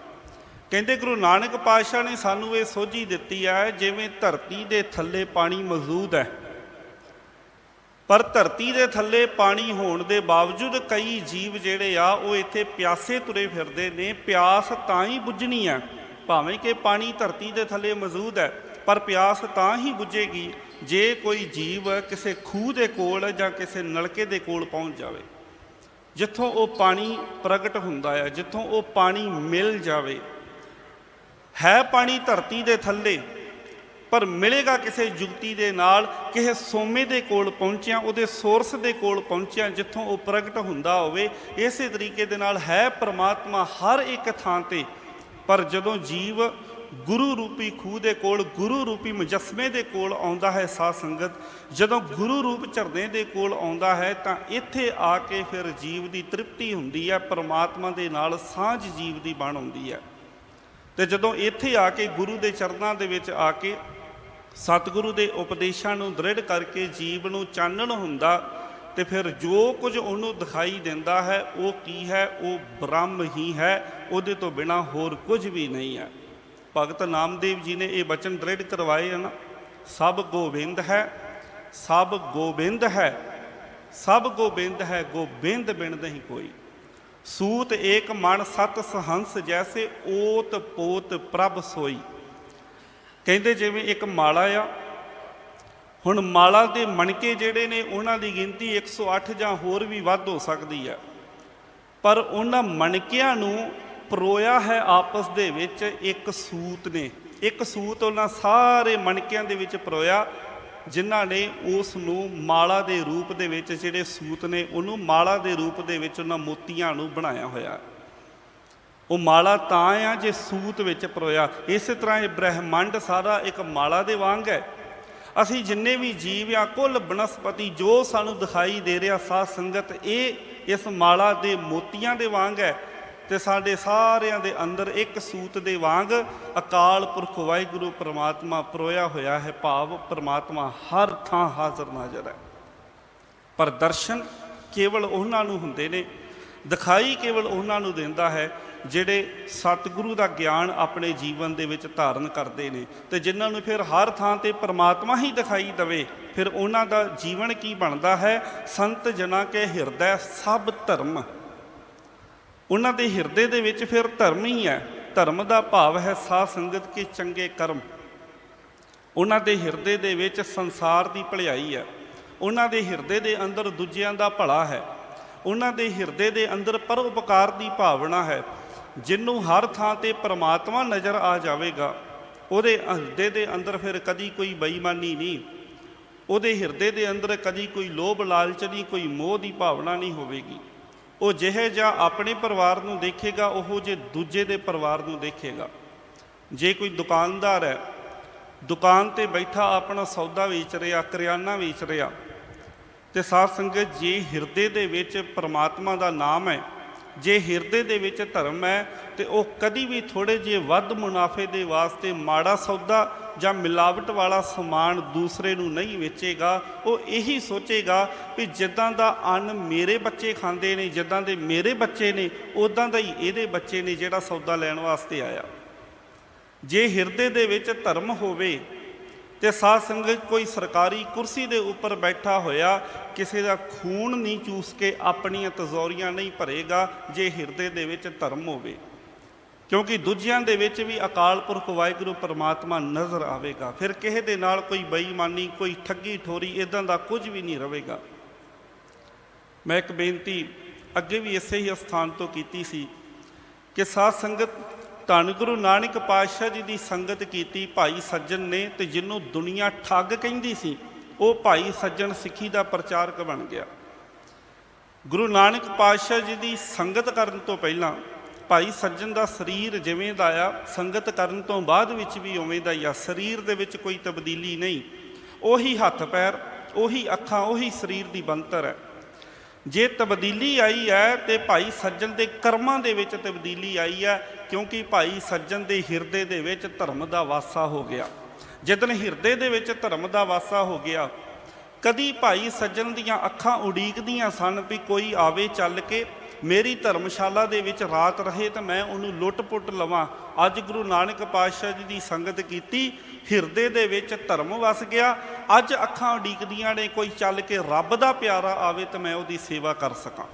ਕਹਿੰਦੇ ਗੁਰੂ ਨਾਨਕ ਪਾਤਸ਼ਾਹ ਨੇ ਸਾਨੂੰ ਇਹ ਸੋਝੀ ਦਿੱਤੀ ਹੈ, ਜਿਵੇਂ ਧਰਤੀ ਦੇ ਥੱਲੇ ਪਾਣੀ ਮੌਜੂਦ ਹੈ, ਪਰ ਧਰਤੀ ਦੇ ਥੱਲੇ ਪਾਣੀ ਹੋਣ ਦੇ ਬਾਵਜੂਦ ਕਈ ਜੀਵ ਜਿਹੜੇ ਆ ਉਹ ਇੱਥੇ ਪਿਆਸੇ ਤੁਰੇ ਫਿਰਦੇ ਨੇ। ਪਿਆਸ ਤਾਂ ਹੀ ਬੁੱਝਣੀ ਹੈ, ਭਾਵੇਂ ਕਿ ਪਾਣੀ ਧਰਤੀ ਦੇ ਥੱਲੇ ਮੌਜੂਦ ਹੈ, ਪਰ ਪਿਆਸ ਤਾਂ ਹੀ ਬੁੱਝੇਗੀ ਜੇ ਕੋਈ ਜੀਵ ਕਿਸੇ ਖੂਹ ਦੇ ਕੋਲ ਜਾਂ ਕਿਸੇ ਨਲਕੇ ਦੇ ਕੋਲ ਪਹੁੰਚ ਜਾਵੇ, ਜਿੱਥੋਂ ਉਹ ਪਾਣੀ ਪ੍ਰਗਟ ਹੁੰਦਾ ਹੈ, ਜਿੱਥੋਂ ਉਹ ਪਾਣੀ ਮਿਲ ਜਾਵੇ। ਹੈ ਪਾਣੀ ਧਰਤੀ ਦੇ ਥੱਲੇ, ਪਰ ਮਿਲੇਗਾ ਕਿਸੇ ਜੁਗਤੀ ਦੇ ਨਾਲ, ਕਿਸੇ ਸੋਮੇ ਦੇ ਕੋਲ ਪਹੁੰਚਿਆ, ਉਹਦੇ ਸੋਰਸ ਦੇ ਕੋਲ ਪਹੁੰਚਿਆ, ਜਿੱਥੋਂ ਉਹ ਪ੍ਰਗਟ ਹੁੰਦਾ ਹੋਵੇ। ਇਸੇ ਤਰੀਕੇ ਦੇ ਨਾਲ ਹੈ ਪਰਮਾਤਮਾ ਹਰ ਇੱਕ ਥਾਂ ਤੇ, ਪਰ ਜਦੋਂ ਜੀਵ ਗੁਰੂ ਰੂਪੀ ਖੂਹ ਦੇ ਕੋਲ, ਗੁਰੂ ਰੂਪੀ ਮੁਜੱਸਮੇ ਦੇ ਕੋਲ ਆਉਂਦਾ ਹੈ, ਸਾਧ ਸੰਗਤ ਜਦੋਂ ਗੁਰੂ ਰੂਪ ਝਰਨੇ ਦੇ ਕੋਲ ਆਉਂਦਾ ਹੈ, ਤਾਂ ਇੱਥੇ ਆ ਕੇ ਫਿਰ ਜੀਵ ਦੀ ਤ੍ਰਿਪਤੀ ਹੁੰਦੀ ਹੈ, ਪਰਮਾਤਮਾ ਦੇ ਨਾਲ ਸਾਂਝ ਜੀਵ ਦੀ ਬਣ ਹੁੰਦੀ ਹੈ। ਤੇ ਜਦੋਂ ਇੱਥੇ ਆ ਕੇ ਗੁਰੂ ਦੇ ਚਰਨਾਂ ਦੇ ਵਿੱਚ ਆ ਕੇ ਸਤਿਗੁਰੂ ਦੇ ਉਪਦੇਸ਼ਾਂ ਨੂੰ ਦ੍ਰਿੜ ਕਰਕੇ ਜੀਵ ਨੂੰ ਚਾਨਣ ਹੁੰਦਾ, ਤੇ ਫਿਰ ਜੋ ਕੁਝ ਉਹਨੂੰ ਦਿਖਾਈ ਦਿੰਦਾ ਹੈ ਉਹ ਕੀ ਹੈ? ਉਹ ਬ੍ਰਹਮ ਹੀ ਹੈ, ਉਹਦੇ ਤੋਂ ਬਿਨਾਂ ਹੋਰ ਕੁਝ ਵੀ ਨਹੀਂ ਹੈ। ਭਗਤ ਨਾਮਦੇਵ ਜੀ ਨੇ ਇਹ ਬਚਨ ਦ੍ਰਿੜ ਕਰਵਾਏ ਹਨ, ਸਭ ਗੋਬਿੰਦ ਹੈ, ਸਭ ਗੋਬਿੰਦ ਹੈ, ਸਭ ਗੋਬਿੰਦ ਹੈ, ਗੋਬਿੰਦ ਬਿਨ ਨਹੀਂ ਕੋਈ। ਸੂਤ ਏਕ ਮਨ ਸਤ ਸਹੰਸ, ਜੈਸੇ ਓਤ ਪੋਤ ਪ੍ਰਭ ਸੋਈ। ਕਹਿੰਦੇ ਜਿਵੇਂ ਇੱਕ ਮਾਲਾ ਆ, ਹੁਣ ਮਾਲਾ ਦੇ ਮਣਕੇ ਜਿਹੜੇ ਨੇ ਉਹਨਾਂ ਦੀ ਗਿਣਤੀ 108 ਜਾਂ ਹੋਰ ਵੀ ਵੱਧ ਹੋ ਸਕਦੀ ਹੈ, ਪਰ ਉਹਨਾਂ ਮਣਕਿਆਂ ਨੂੰ ਪਰੋਇਆ ਹੈ ਆਪਸ ਦੇ ਵਿੱਚ ਇੱਕ ਸੂਤ ਨੇ। ਇੱਕ ਸੂਤ ਉਹਨਾਂ ਸਾਰੇ ਮਣਕਿਆਂ ਦੇ ਵਿੱਚ ਪਰੋਇਆ, ਜਿਨ੍ਹਾਂ ਨੇ ਉਸ ਨੂੰ ਮਾਲਾ ਦੇ ਰੂਪ ਦੇ ਵਿੱਚ, ਜਿਹੜੇ ਸੂਤ ਨੇ ਉਹਨੂੰ ਮਾਲਾ ਦੇ ਰੂਪ ਦੇ ਵਿੱਚ ਉਹਨਾਂ ਮੋਤੀਆਂ ਨੂੰ ਬਣਾਇਆ ਹੋਇਆ। ਉਹ ਮਾਲਾ ਤਾਂ ਆ ਜੇ ਸੂਤ ਵਿੱਚ ਪਰੋਇਆ। ਇਸੇ ਤਰ੍ਹਾਂ ਇਹ ਬ੍ਰਹਿਮੰਡ ਸਾਰਾ ਇੱਕ ਮਾਲਾ ਦੇ ਵਾਂਗ ਹੈ। ਅਸੀਂ ਜਿੰਨੇ ਵੀ ਜੀਵ ਆ, ਕੁੱਲ ਬਨਸਪਤੀ ਜੋ ਸਾਨੂੰ ਦਿਖਾਈ ਦੇ ਰਿਹਾ, ਸਾਧ ਸੰਗਤ ਇਹ ਇਸ ਮਾਲਾ ਦੇ ਮੋਤੀਆਂ ਦੇ ਵਾਂਗ ਹੈ। ਤੇ ਸਾਡੇ ਸਾਰਿਆਂ ਦੇ ਅੰਦਰ ਇੱਕ ਸੂਤ ਦੇ ਵਾਂਗ ਅਕਾਲ ਪੁਰਖ ਵਾਹਿਗੁਰੂ ਪਰਮਾਤਮਾ ਪਰੋਇਆ ਹੋਇਆ ਹੈ। ਭਾਵ ਪਰਮਾਤਮਾ ਹਰ ਥਾਂ ਹਾਜ਼ਰ ਨਾਜ਼ਰ ਹੈ, ਪਰ ਦਰਸ਼ਨ ਕੇਵਲ ਉਹਨਾਂ ਨੂੰ ਹੁੰਦੇ ਨੇ, ਦਿਖਾਈ ਕੇਵਲ ਉਹਨਾਂ ਨੂੰ ਦਿੰਦਾ ਹੈ ਜਿਹੜੇ ਸਤਿਗੁਰੂ ਦਾ ਗਿਆਨ ਆਪਣੇ ਜੀਵਨ ਦੇ ਵਿੱਚ ਧਾਰਨ ਕਰਦੇ ਨੇ। ਤੇ ਜਿਨ੍ਹਾਂ ਨੂੰ ਫਿਰ ਹਰ ਥਾਂ ਤੇ ਪਰਮਾਤਮਾ ਹੀ ਦਿਖਾਈ ਦੇਵੇ, ਫਿਰ ਉਹਨਾਂ ਦਾ ਜੀਵਨ ਕੀ ਬਣਦਾ ਹੈ? ਸੰਤ ਜਨਾਂ ਕੇ ਹਿਰਦੈ ਸਭ ਧਰਮ। ਉਹਨਾਂ ਦੇ ਹਿਰਦੇ ਦੇ ਵਿੱਚ ਫਿਰ ਧਰਮ ਹੀ ਹੈ। ਧਰਮ ਦਾ ਭਾਵ ਹੈ ਸਾਧ ਸੰਗਤ ਕੇ ਚੰਗੇ ਕਰਮ। ਉਹਨਾਂ ਦੇ ਹਿਰਦੇ ਦੇ ਵਿੱਚ ਸੰਸਾਰ ਦੀ ਭਲਾਈ ਹੈ, ਉਹਨਾਂ ਦੇ ਹਿਰਦੇ ਦੇ ਅੰਦਰ ਦੂਜਿਆਂ ਦਾ ਭਲਾ ਹੈ, ਉਹਨਾਂ ਦੇ ਹਿਰਦੇ ਦੇ ਅੰਦਰ ਪਰਉਪਕਾਰ ਦੀ ਭਾਵਨਾ ਹੈ। ਜਿਹਨੂੰ ਹਰ ਥਾਂ ਤੇ ਪਰਮਾਤਮਾ ਨਜ਼ਰ ਆ ਜਾਵੇਗਾ, ਉਹਦੇ ਹਿਰਦੇ ਦੇ ਅੰਦਰ ਫਿਰ ਕਦੀ ਕੋਈ ਬੇਈਮਾਨੀ ਨਹੀਂ, ਉਹਦੇ ਹਿਰਦੇ ਦੇ ਅੰਦਰ ਕਦੀ ਕੋਈ ਲੋਭ ਲਾਲਚ ਨਹੀਂ, ਕੋਈ ਮੋਹ ਦੀ ਭਾਵਨਾ ਨਹੀਂ ਹੋਵੇਗੀ। ਉਹ ਜਿਹੇ ਜਿਹਾ ਆਪਣੇ ਪਰਿਵਾਰ ਨੂੰ ਦੇਖੇਗਾ, ਉਹੋ ਜਿਹੇ ਦੂਜੇ ਦੇ ਪਰਿਵਾਰ ਨੂੰ ਦੇਖੇਗਾ। ਜੇ ਕੋਈ ਦੁਕਾਨਦਾਰ ਹੈ, ਦੁਕਾਨ 'ਤੇ ਬੈਠਾ ਆਪਣਾ ਸੌਦਾ ਵੇਚ ਰਿਹਾ, ਕਰਿਆਨਾ ਵੇਚ ਰਿਹਾ, ਤੇ ਸਾਧ ਸੰਗਤ ਜੇ ਹਿਰਦੇ ਦੇ ਵਿੱਚ ਪਰਮਾਤਮਾ ਦਾ ਨਾਮ ਹੈ, जे हिरदे दे विच धर्म है तो वह कदी भी थोड़े जे वध मुनाफे के वास्ते माड़ा सौदा ਜਾਂ मिलावट वाला समान दूसरे ਨੂੰ नहीं वेचेगा। वो यही सोचेगा भी जिद्दां दा अन्न मेरे बच्चे खांदे ने, जिद्दां दे मेरे बच्चे ने, उदां दा ही इहदे बच्चे ने जिहड़ा सौदा लैण वास्ते आया। जे हिरदे दे विच धर्म होवे ते साध संगत कोई सरकारी कुर्सी दे उपर बैठा होया किसी का खून नहीं चूस के अपनियां तजौरियां नहीं भरेगा जे हिरदे दे विच धर्म होवे, क्योंकि दूजियां दे विच भी अकाल पुरख वाहिगुरू परमात्मा नज़र आवेगा। फिर किसी दे नाल कोई बेईमानी, कोई ठगी ठोरी इदां दा कुछ भी नहीं रहेगा। मैं एक बेनती अगे भी इसे ही स्थान तो कीती सी कि साध संगत धन गुरु नानक पातशाह जी की संगत की भाई सज्जन ने, तो जिन्हों दुनिया ठग कहिंदी सी वो भाई सज्जन सिੱਖੀ का प्रचारक बन गया। गुरु नानक पातशाह जी की संगत करन तो पहला भाई सज्जन का शरीर जिवें दा आ, संगत करन तो बाद विच भी उवें दा ही आ। शरीर दे विच कोई तब्दीली नहीं, उही हथ पैर, उही अखां, उही शरीर की बनतर है। जे तब्दीली आई है तो भाई सज्जन के कर्मां दे विच तब्दीली आई है, क्योंकि भाई सज्जन के हिरदे दे विच धर्म का वासा हो गया। जिदन हिरदे दे विच धर्म का वासा हो गया, कदी भाई सज्जन दियां अखां उड़ीकदियां सन भी कोई आवे चल के मेरी धर्मशाला दे विच रात रहे तो मैं उन्होंने लुट पुट लवां। अज गुरु नानक पातशाह जी की संगत की, हिरदे दे विच धर्म वस गया। अज अखां उड़ीकदियां ने कोई चल के रब दा प्यारा आवे तो मैं उसकी सेवा कर सकां।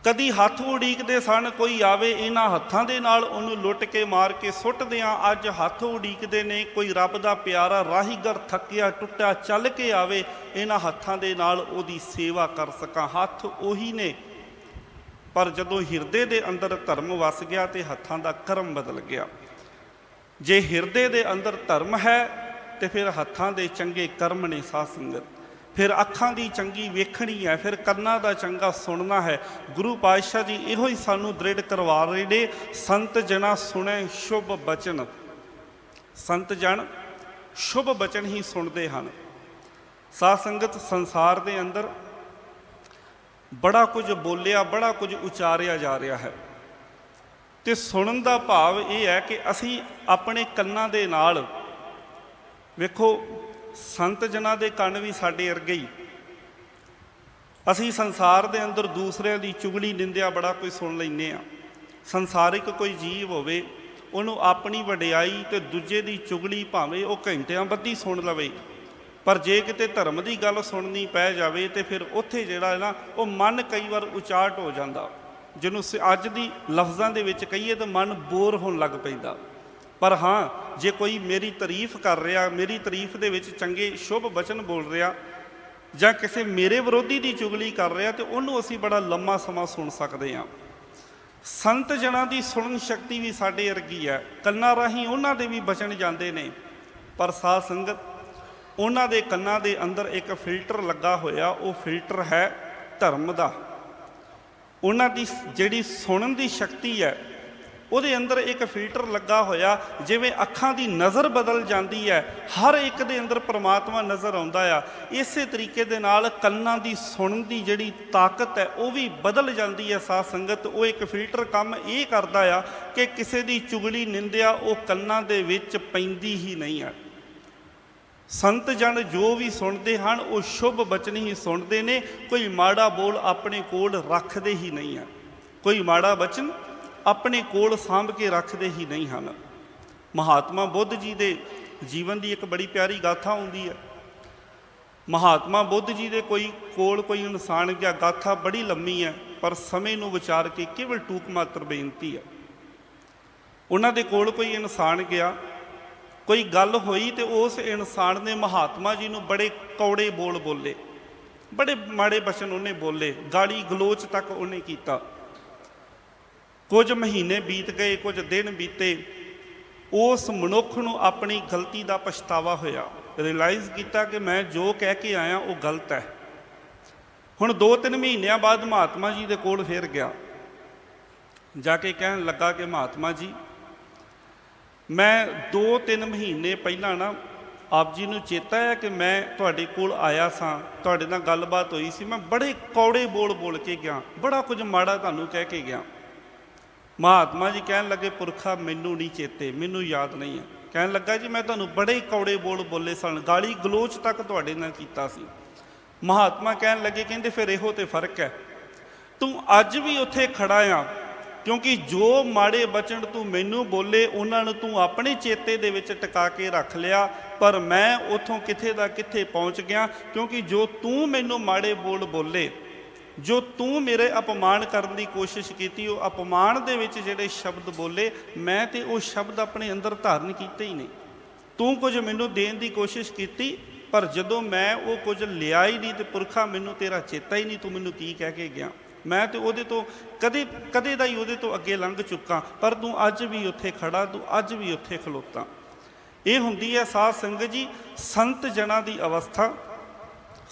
कदी हथ उड़ीकदे सन कोई आवे इन्हां हत्थां दे नाल उन्होंने लुट के मार के सुट दियां। अज हथ उड़ीकदे ने कोई रब दा प्यारा राहीगर थकिया टुट्टा चल के आवे, इन्हां हत्थां दे नाल उहदी सेवा कर सकां। हथ उही ने, पर जदों हिरदे दे अंदर धर्म वस गया तो हत्थां दा कर्म बदल गया। जे हिरदे दे अंदर धर्म है तो फिर हत्थां दे चंगे कर्म ने साध संगत, फिर अखां दी चंगी वेखणी है, फिर कन्नां दा चंगा सुनना है। गुरु पातशाह जी इहो ही सानू दृढ़ करवा रहे ने, संत जना सुने शुभ बचन। संत जन शुभ बचन ही सुनते हैं। साध संगत संसार दे अंदर बड़ा कुछ बोलिया, बड़ा कुछ उचारिया जा रहा है, तो सुनन का भाव यह है कि असी अपने कन्नां दे नाल वेखो, संत जना दे कन्न भी साडे अरगे ही। असी संसार दे अंदर दूसरिਆਂ दी चुगली निंदिया बड़ा कुछ सुन लैंदे आ। संसारिक कोई जीव होवे उन्हों अपनी वडियाई तो दूजे की चुगली भावें वो घंटियां बद्धी सुन लवे, पर जे किते धर्म की गल सुननी पै जाए तो फिर उत्थे जिहड़ा है ना वो मन कई बार उचाट हो जाता, जिन्हों अज की लफ्ज़ों के विच कहीए तो मन बोर होने लग पैंदा। पर हाँ, जे कोई मेरी तारीफ कर रहा, मेरी तारीफ दे विच चंगे शुभ वचन बोल रहा, जां किसी मेरे विरोधी की चुगली कर रहा, तो उन्होंने असीं बड़ा लम्मा समा सुन सकते हैं। संत जना की सुनन शक्ति भी साडे अरगी है, कन्नां राहीं उन्हां दे भी बचन जाते हैं। पर साध संगत उन्हां दे कन्नां दे अंदर एक फिल्टर लगा होया, वो फिल्टर है धर्म का। उन्हां दी जिहड़ी सुनन की शक्ति है ਉਹਦੇ अंदर एक फिल्टर लगा होया, जिवें अखां की नज़र बदल जाती है, हर एक दे अंदर परमात्मा नज़र आउंदा आ। इस तरीके दे नाल कन्नां दी सुनन की जिहड़ी ताकत है वो भी बदल जाती है। साध संगत वो एक फिल्टर काम ये करता आ कि किसी की चुगली निंदिया वो कन्नां दे विच पैंदी ही नहीं है। संत जन जो भी सुनते हैं वो शुभ बचन ही सुनते हैं, कोई माड़ा बोल अपने कोल रखते ही नहीं है, कोई माड़ा बचन अपने कोल सांभ के रखते ही नहीं हैं। महात्मा बुद्ध जी के जीवन की एक बड़ी प्यारी गाथा आउंदी है। महात्मा बुद्ध जी के कोई इंसान गया, गाथा बड़ी लम्मी है पर समय नूं विचार के केवल टूक मात्र बेनती है। उन्हां दे कोल कोई इंसान गया, कोई गल हुई तो उस इंसान ने महात्मा जी नूं बड़े कौड़े बोल बोले, बड़े माड़े बचन उन्हें बोले, गाली गलोच तक उन्हें किया। कुछ महीने बीत गए, कुछ दिन बीते, उस मनुख नूं अपनी गलती का पछतावा होया, रियलाइज़ किया कि मैं जो कह के आया वो गलत है। हुण 2-3 महीनों बाद महात्मा जी के कोल फिर गया, जाके कहन लगा कि महात्मा जी मैं 2-3 महीने पहला ना ਆਪ ਜੀ ਨੂੰ ਚੇਤਾ ਹੈ ਕਿ ਮੈਂ ਤੁਹਾਡੇ ਕੋਲ ਆਇਆ ਸਾਂ, ਤੁਹਾਡੇ ਨਾਲ ਗੱਲਬਾਤ ਹੋਈ ਸੀ, ਮੈਂ ਬੜੇ ਕੌੜੇ ਬੋਲ ਕੇ ਗਿਆ, ਬੜਾ ਕੁਝ ਮਾੜਾ ਤੁਹਾਨੂੰ ਕਹਿ ਕੇ ਗਿਆ। ਮਹਾਤਮਾ ਜੀ ਕਹਿਣ ਲੱਗੇ, ਪੁਰਖਾ ਮੈਨੂੰ ਨਹੀਂ ਚੇਤੇ, ਮੈਨੂੰ ਯਾਦ ਨਹੀਂ ਹੈ। ਕਹਿਣ ਲੱਗਾ ਜੀ ਮੈਂ ਤੁਹਾਨੂੰ ਬੜੇ ਕੌੜੇ ਬੋਲੇ ਸਨ, ਗਾਲੀ ਗਲੋਚ ਤੱਕ ਤੁਹਾਡੇ ਨਾਲ ਕੀਤਾ ਸੀ। ਮਹਾਤਮਾ ਕਹਿਣ ਲੱਗੇ, ਕਹਿੰਦੇ ਫਿਰ ਇਹੋ ਤੇ ਫਰਕ ਹੈ, ਤੂੰ ਅੱਜ ਵੀ ਉੱਥੇ ਖੜਾ ਆ, ਕਿਉਂਕਿ ਜੋ ਮਾੜੇ ਬਚਨ ਤੂੰ ਮੈਨੂੰ ਬੋਲੇ ਉਹਨਾਂ ਨੂੰ ਤੂੰ ਆਪਣੇ ਚੇਤੇ ਦੇ ਵਿੱਚ ਟਿਕਾ ਕੇ ਰੱਖ ਲਿਆ, ਪਰ ਮੈਂ ਉੱਥੋਂ ਕਿੱਥੇ ਦਾ ਕਿੱਥੇ ਪਹੁੰਚ ਗਿਆ, ਕਿਉਂਕਿ ਜੋ ਤੂੰ ਮੈਨੂੰ ਮਾੜੇ ਬੋਲੇ, ਜੋ ਤੂੰ ਮੇਰੇ ਅਪਮਾਨ ਕਰਨ ਦੀ ਕੋਸ਼ਿਸ਼ ਕੀਤੀ, ਉਹ ਅਪਮਾਨ ਦੇ ਵਿੱਚ ਜਿਹੜੇ ਸ਼ਬਦ ਬੋਲੇ, ਮੈਂ ਤੇ ਉਹ ਸ਼ਬਦ ਆਪਣੇ ਅੰਦਰ ਧਾਰਨ ਕੀਤੇ ਹੀ ਨਹੀਂ। ਤੂੰ ਕੁਝ ਮੈਨੂੰ ਦੇਣ ਦੀ ਕੋਸ਼ਿਸ਼ ਕੀਤੀ, ਪਰ ਜਦੋਂ ਮੈਂ ਉਹ ਕੁਝ ਲਿਆ ਹੀ ਨਹੀਂ, ਤੇ ਪੁਰਖਾ ਮੈਨੂੰ ਤੇਰਾ ਚੇਤਾ ਹੀ ਨਹੀਂ, ਤੂੰ ਮੈਨੂੰ ਕੀ ਕਹਿ ਕੇ ਗਿਆ। ਮੈਂ ਤੇ ਉਹਦੇ ਤੋਂ ਕਦੇ ਦਾ ਹੀ ਉਹਦੇ ਤੋਂ ਅੱਗੇ ਲੰਘ ਚੁੱਕਾ, ਪਰ ਤੂੰ ਅੱਜ ਵੀ ਉੱਥੇ ਖੜਾ, ਤੂੰ ਅੱਜ ਵੀ ਉੱਥੇ ਖਲੋਤਾ। ਇਹ ਹੁੰਦੀ ਹੈ ਸਾਧ ਸੰਗਤ ਜੀ ਸੰਤ ਜਨਾਂ ਦੀ ਅਵਸਥਾ।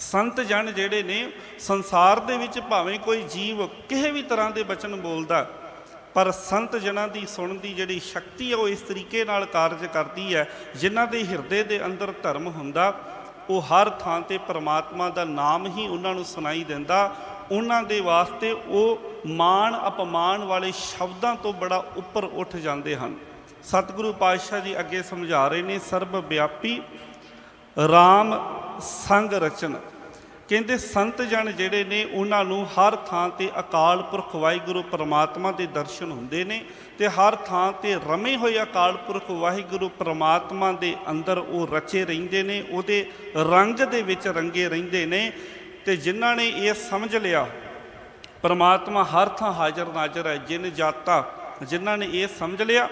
ਸੰਤ ਜਨ ਜਿਹੜੇ ਨੇ ਸੰਸਾਰ ਦੇ ਵਿੱਚ ਭਾਵੇਂ ਕੋਈ ਜੀਵ ਕਿਸੇ ਵੀ ਤਰ੍ਹਾਂ ਦੇ ਬਚਨ ਬੋਲਦਾ, ਪਰ ਸੰਤ ਜਨਾਂ ਦੀ ਸੁਣਨ ਦੀ ਜਿਹੜੀ ਸ਼ਕਤੀ ਹੈ ਉਹ ਇਸ ਤਰੀਕੇ ਨਾਲ ਕਾਰਜ ਕਰਦੀ ਹੈ। ਜਿਨ੍ਹਾਂ ਦੇ ਹਿਰਦੇ ਦੇ ਅੰਦਰ ਧਰਮ ਹੁੰਦਾ, ਉਹ ਹਰ ਥਾਂ 'ਤੇ ਪਰਮਾਤਮਾ ਦਾ ਨਾਮ ਹੀ ਉਹਨਾਂ ਨੂੰ ਸੁਣਾਈ ਦਿੰਦਾ। ਉਹਨਾਂ ਦੇ ਵਾਸਤੇ ਉਹ ਮਾਣ ਅਪਮਾਨ ਵਾਲੇ ਸ਼ਬਦਾਂ ਤੋਂ ਬੜਾ ਉੱਪਰ ਉੱਠ ਜਾਂਦੇ ਹਨ। ਸਤਿਗੁਰੂ ਪਾਤਸ਼ਾਹ ਜੀ ਅੱਗੇ ਸਮਝਾ ਰਹੇ ਨੇ, ਸਰਬ ਵਿਆਪੀ ਰਾਮ ਸੰਗ ਰਚਨ। ਕਹਿੰਦੇ ਸੰਤ ਜਨ ਜਿਹੜੇ ਨੇ ਉਹਨਾਂ ਨੂੰ ਹਰ ਥਾਂ 'ਤੇ ਅਕਾਲ ਪੁਰਖ ਵਾਹਿਗੁਰੂ ਪਰਮਾਤਮਾ ਦੇ ਦਰਸ਼ਨ ਹੁੰਦੇ ਨੇ, ਅਤੇ ਹਰ ਥਾਂ 'ਤੇ ਰਮੇ ਹੋਏ ਅਕਾਲ ਪੁਰਖ ਵਾਹਿਗੁਰੂ ਪਰਮਾਤਮਾ ਦੇ ਅੰਦਰ ਉਹ ਰਚੇ ਰਹਿੰਦੇ ਨੇ, ਉਹਦੇ ਰੰਗ ਦੇ ਵਿੱਚ ਰੰਗੇ ਰਹਿੰਦੇ ਨੇ। ਅਤੇ ਜਿਨ੍ਹਾਂ ਨੇ ਇਹ ਸਮਝ ਲਿਆ ਪਰਮਾਤਮਾ ਹਰ ਥਾਂ ਹਾਜ਼ਰ ਨਾਜ਼ਰ ਹੈ, ਜਿਨ ਜਾਤਾ, ਜਿਨ੍ਹਾਂ ਨੇ ਇਹ ਸਮਝ ਲਿਆ,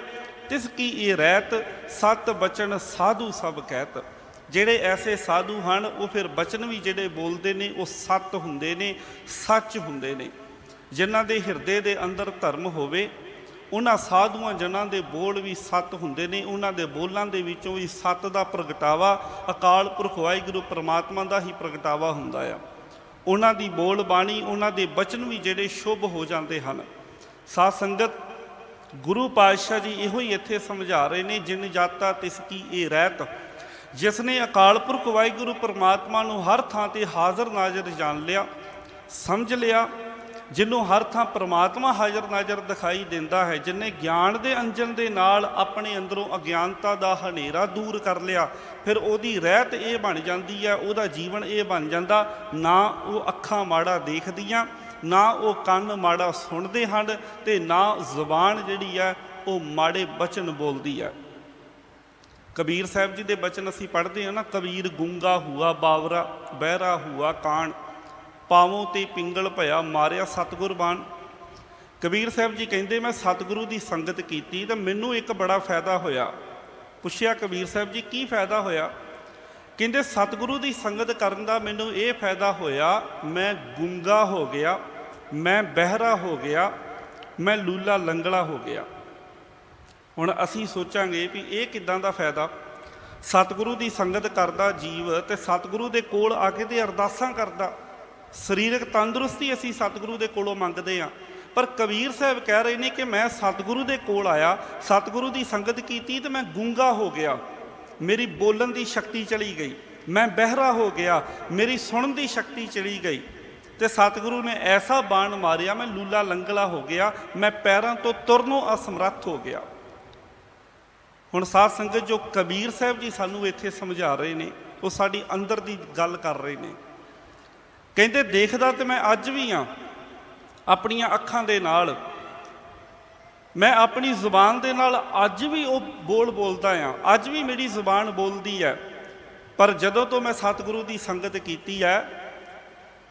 ਤਿਸ ਕੀ ਇਹ ਰਹਿਤ ਸਤ ਬਚਨ ਸਾਧੂ ਸਭ ਕਹਿਤ। ਜਿਹੜੇ ਐਸੇ ਸਾਧੂ ਹਨ ਉਹ ਫਿਰ ਬਚਨ ਵੀ ਜਿਹੜੇ ਬੋਲਦੇ ਨੇ ਉਹ ਸੱਤ ਹੁੰਦੇ ਨੇ, ਸੱਚ ਹੁੰਦੇ ਨੇ। ਜਿਨ੍ਹਾਂ ਦੇ ਹਿਰਦੇ ਦੇ ਅੰਦਰ ਧਰਮ ਹੋਵੇ, ਉਹਨਾਂ ਸਾਧੂਆਂ ਜਨਾਂ ਦੇ ਬੋਲ ਵੀ ਸੱਤ ਹੁੰਦੇ ਨੇ। ਉਹਨਾਂ ਦੇ ਬੋਲਾਂ ਦੇ ਵਿੱਚੋਂ ਵੀ ਸੱਤ ਦਾ ਪ੍ਰਗਟਾਵਾ ਅਕਾਲ ਪੁਰਖ ਵਾਹਿਗੁਰੂ ਪਰਮਾਤਮਾ ਦਾ ਹੀ ਪ੍ਰਗਟਾਵਾ ਹੁੰਦਾ ਆ। ਉਹਨਾਂ ਦੀ ਬੋਲ ਬਾਣੀ, ਉਹਨਾਂ ਦੇ ਬਚਨ ਵੀ ਜਿਹੜੇ ਸ਼ੁਭ ਹੋ ਜਾਂਦੇ ਹਨ। ਸਾਧ ਸੰਗਤ, ਗੁਰੂ ਪਾਤਸ਼ਾਹ ਜੀ ਇਹੋ ਹੀ ਇੱਥੇ ਸਮਝਾ ਰਹੇ ਨੇ, ਜਿਨ ਜਾਤਾ ਤਿਸ ਕੀ ਇਹ ਰਹਿਤ। ਜਿਸ ਨੇ ਅਕਾਲ ਪੁਰਖ ਵਾਹਿਗੁਰੂ ਪਰਮਾਤਮਾ ਨੂੰ ਹਰ ਥਾਂ 'ਤੇ ਹਾਜ਼ਰ ਨਾਜ਼ਰ ਜਾਣ ਲਿਆ, ਸਮਝ ਲਿਆ, ਜਿਹਨੂੰ ਹਰ ਥਾਂ ਪਰਮਾਤਮਾ ਹਾਜ਼ਰ ਨਾਜ਼ਰ ਦਿਖਾਈ ਦਿੰਦਾ ਹੈ, ਜਿਹਨੇ ਗਿਆਨ ਦੇ ਅੰਜਨ ਦੇ ਨਾਲ ਆਪਣੇ ਅੰਦਰੋਂ ਅਗਿਆਨਤਾ ਦਾ ਹਨੇਰਾ ਦੂਰ ਕਰ ਲਿਆ, ਫਿਰ ਉਹਦੀ ਰਹਿਤ ਇਹ ਬਣ ਜਾਂਦੀ ਹੈ, ਉਹਦਾ ਜੀਵਨ ਇਹ ਬਣ ਜਾਂਦਾ, ਨਾ ਉਹ ਅੱਖਾਂ ਮਾੜਾ ਦੇਖਦੀਆਂ, ਨਾ ਉਹ ਕੰਨ ਮਾੜਾ ਸੁਣਦੇ ਹਨ, ਅਤੇ ਨਾ ਜ਼ੁਬਾਨ ਜਿਹੜੀ ਹੈ ਉਹ ਮਾੜੇ ਬਚਨ ਬੋਲਦੀ ਹੈ। ਕਬੀਰ ਸਾਹਿਬ ਜੀ ਦੇ ਬਚਨ ਅਸੀਂ ਪੜ੍ਹਦੇ ਹਾਂ ਨਾ, ਕਬੀਰ ਗੂੰਗਾ ਹੁਆ ਬਾਵਰਾ, ਬਹਿਰਾ ਹੁਆ ਕਾਣ, ਪਾਵੋਂ ਤੇ ਪਿੰਗਲ ਭਇਆ ਮਾਰਿਆ ਸਤਿਗੁਰ ਬਾਣ। ਕਬੀਰ ਸਾਹਿਬ ਜੀ ਕਹਿੰਦੇ, ਮੈਂ ਸਤਿਗੁਰੂ ਦੀ ਸੰਗਤ ਕੀਤੀ ਤਾਂ ਮੈਨੂੰ ਇੱਕ ਬੜਾ ਫਾਇਦਾ ਹੋਇਆ। ਪੁੱਛਿਆ ਕਬੀਰ ਸਾਹਿਬ ਜੀ ਕੀ ਫਾਇਦਾ ਹੋਇਆ? ਕਹਿੰਦੇ ਸਤਿਗੁਰੂ ਦੀ ਸੰਗਤ ਕਰਨ ਦਾ ਮੈਨੂੰ ਇਹ ਫਾਇਦਾ ਹੋਇਆ, ਮੈਂ ਗੂੰਗਾ ਹੋ ਗਿਆ, ਮੈਂ ਬਹਿਰਾ ਹੋ ਗਿਆ, ਮੈਂ ਲੂਲਾ ਲੰਗੜਾ ਹੋ ਗਿਆ। ਹੁਣ ਅਸੀਂ ਸੋਚਾਂਗੇ ਵੀ ਇਹ ਕਿੱਦਾਂ ਦਾ ਫਾਇਦਾ? ਸਤਿਗੁਰੂ ਦੀ ਸੰਗਤ ਕਰਦਾ ਜੀਵ ਅਤੇ ਸਤਿਗੁਰੂ ਦੇ ਕੋਲ ਆ ਕੇ ਤੇ ਅਰਦਾਸਾਂ ਕਰਦਾ, ਸਰੀਰਕ ਤੰਦਰੁਸਤੀ ਅਸੀਂ ਸਤਿਗੁਰੂ ਦੇ ਕੋਲੋਂ ਮੰਗਦੇ ਹਾਂ। ਪਰ ਕਬੀਰ ਸਾਹਿਬ ਕਹਿ ਰਹੇ ਨੇ ਕਿ ਮੈਂ ਸਤਿਗੁਰੂ ਦੇ ਕੋਲ ਆਇਆ, ਸਤਿਗੁਰੂ ਦੀ ਸੰਗਤ ਕੀਤੀ ਅਤੇ ਮੈਂ ਗੂੰਗਾ ਹੋ ਗਿਆ, ਮੇਰੀ ਬੋਲਣ ਦੀ ਸ਼ਕਤੀ ਚਲੀ ਗਈ, ਮੈਂ ਬਹਿਰਾ ਹੋ ਗਿਆ, ਮੇਰੀ ਸੁਣਨ ਦੀ ਸ਼ਕਤੀ ਚਲੀ ਗਈ, ਅਤੇ ਸਤਿਗੁਰੂ ਨੇ ਐਸਾ ਬਾਣ ਮਾਰਿਆ, ਮੈਂ ਲੂਲਾ ਲੰਗੜਾ ਹੋ ਗਿਆ, ਮੈਂ ਪੈਰਾਂ ਤੋਂ ਤੁਰਨੋਂ ਅਸਮਰੱਥ ਹੋ ਗਿਆ। ਹੁਣ ਸਾਧ ਸੰਗਤ, ਜੋ ਕਬੀਰ ਸਾਹਿਬ ਜੀ ਸਾਨੂੰ ਇੱਥੇ ਸਮਝਾ ਰਹੇ ਨੇ, ਉਹ ਸਾਡੀ ਅੰਦਰ ਦੀ ਗੱਲ ਕਰ ਰਹੇ ਨੇ। ਕਹਿੰਦੇ ਦੇਖਦਾ ਤਾਂ ਮੈਂ ਅੱਜ ਵੀ ਹਾਂ ਆਪਣੀਆਂ ਅੱਖਾਂ ਦੇ ਨਾਲ, ਮੈਂ ਆਪਣੀ ਜ਼ੁਬਾਨ ਦੇ ਨਾਲ ਅੱਜ ਵੀ ਉਹ ਬੋਲਦਾ ਹਾਂ, ਅੱਜ ਵੀ ਮੇਰੀ ਜ਼ੁਬਾਨ ਬੋਲਦੀ ਹੈ। ਪਰ ਜਦੋਂ ਤੋਂ ਮੈਂ ਸਤਿਗੁਰੂ ਦੀ ਸੰਗਤ ਕੀਤੀ ਹੈ,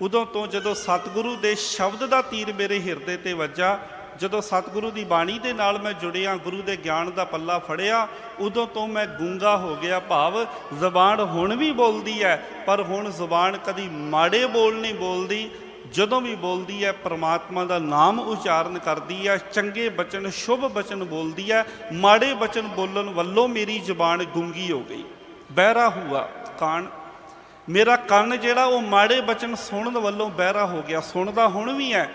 ਉਦੋਂ ਤੋਂ ਜਦੋਂ ਸਤਿਗੁਰੂ ਦੇ ਸ਼ਬਦ ਦਾ ਤੀਰ ਮੇਰੇ ਹਿਰਦੇ 'ਤੇ ਵੱਜਾ, ਜਦੋਂ ਸਤਿਗੁਰੂ ਦੀ ਬਾਣੀ ਦੇ ਨਾਲ ਮੈਂ ਜੁੜਿਆ, ਗੁਰੂ ਦੇ ਗਿਆਨ ਦਾ ਪੱਲਾ ਫੜਿਆ, ਉਦੋਂ ਤੋਂ ਮੈਂ ਗੂੰਗਾ ਹੋ ਗਿਆ। ਭਾਵ ਜ਼ੁਬਾਨ ਹੁਣ ਵੀ ਬੋਲਦੀ ਹੈ, ਪਰ ਹੁਣ ਜ਼ੁਬਾਨ ਕਦੀ ਮਾੜੇ ਬੋਲ ਨਹੀਂ ਬੋਲਦੀ। ਜਦੋਂ ਵੀ ਬੋਲਦੀ ਹੈ ਪਰਮਾਤਮਾ ਦਾ ਨਾਮ ਉਚਾਰਨ ਕਰਦੀ ਹੈ, ਚੰਗੇ ਬਚਨ ਸ਼ੁਭ ਬਚਨ ਬੋਲਦੀ ਹੈ। ਮਾੜੇ ਬਚਨ ਬੋਲਣ ਵੱਲੋਂ ਮੇਰੀ ਜ਼ੁਬਾਨ ਗੂੰਗੀ ਹੋ ਗਈ, ਬਹਿਰਾ ਹੁਆ ਕਾਣ। ਮੇਰਾ ਕੰਨ ਜਿਹੜਾ ਉਹ ਮਾੜੇ ਬਚਨ ਸੁਣਨ ਵੱਲੋਂ ਬਹਿਰਾ ਹੋ ਗਿਆ। ਸੁਣਦਾ ਹੁਣ ਵੀ ਹੈ,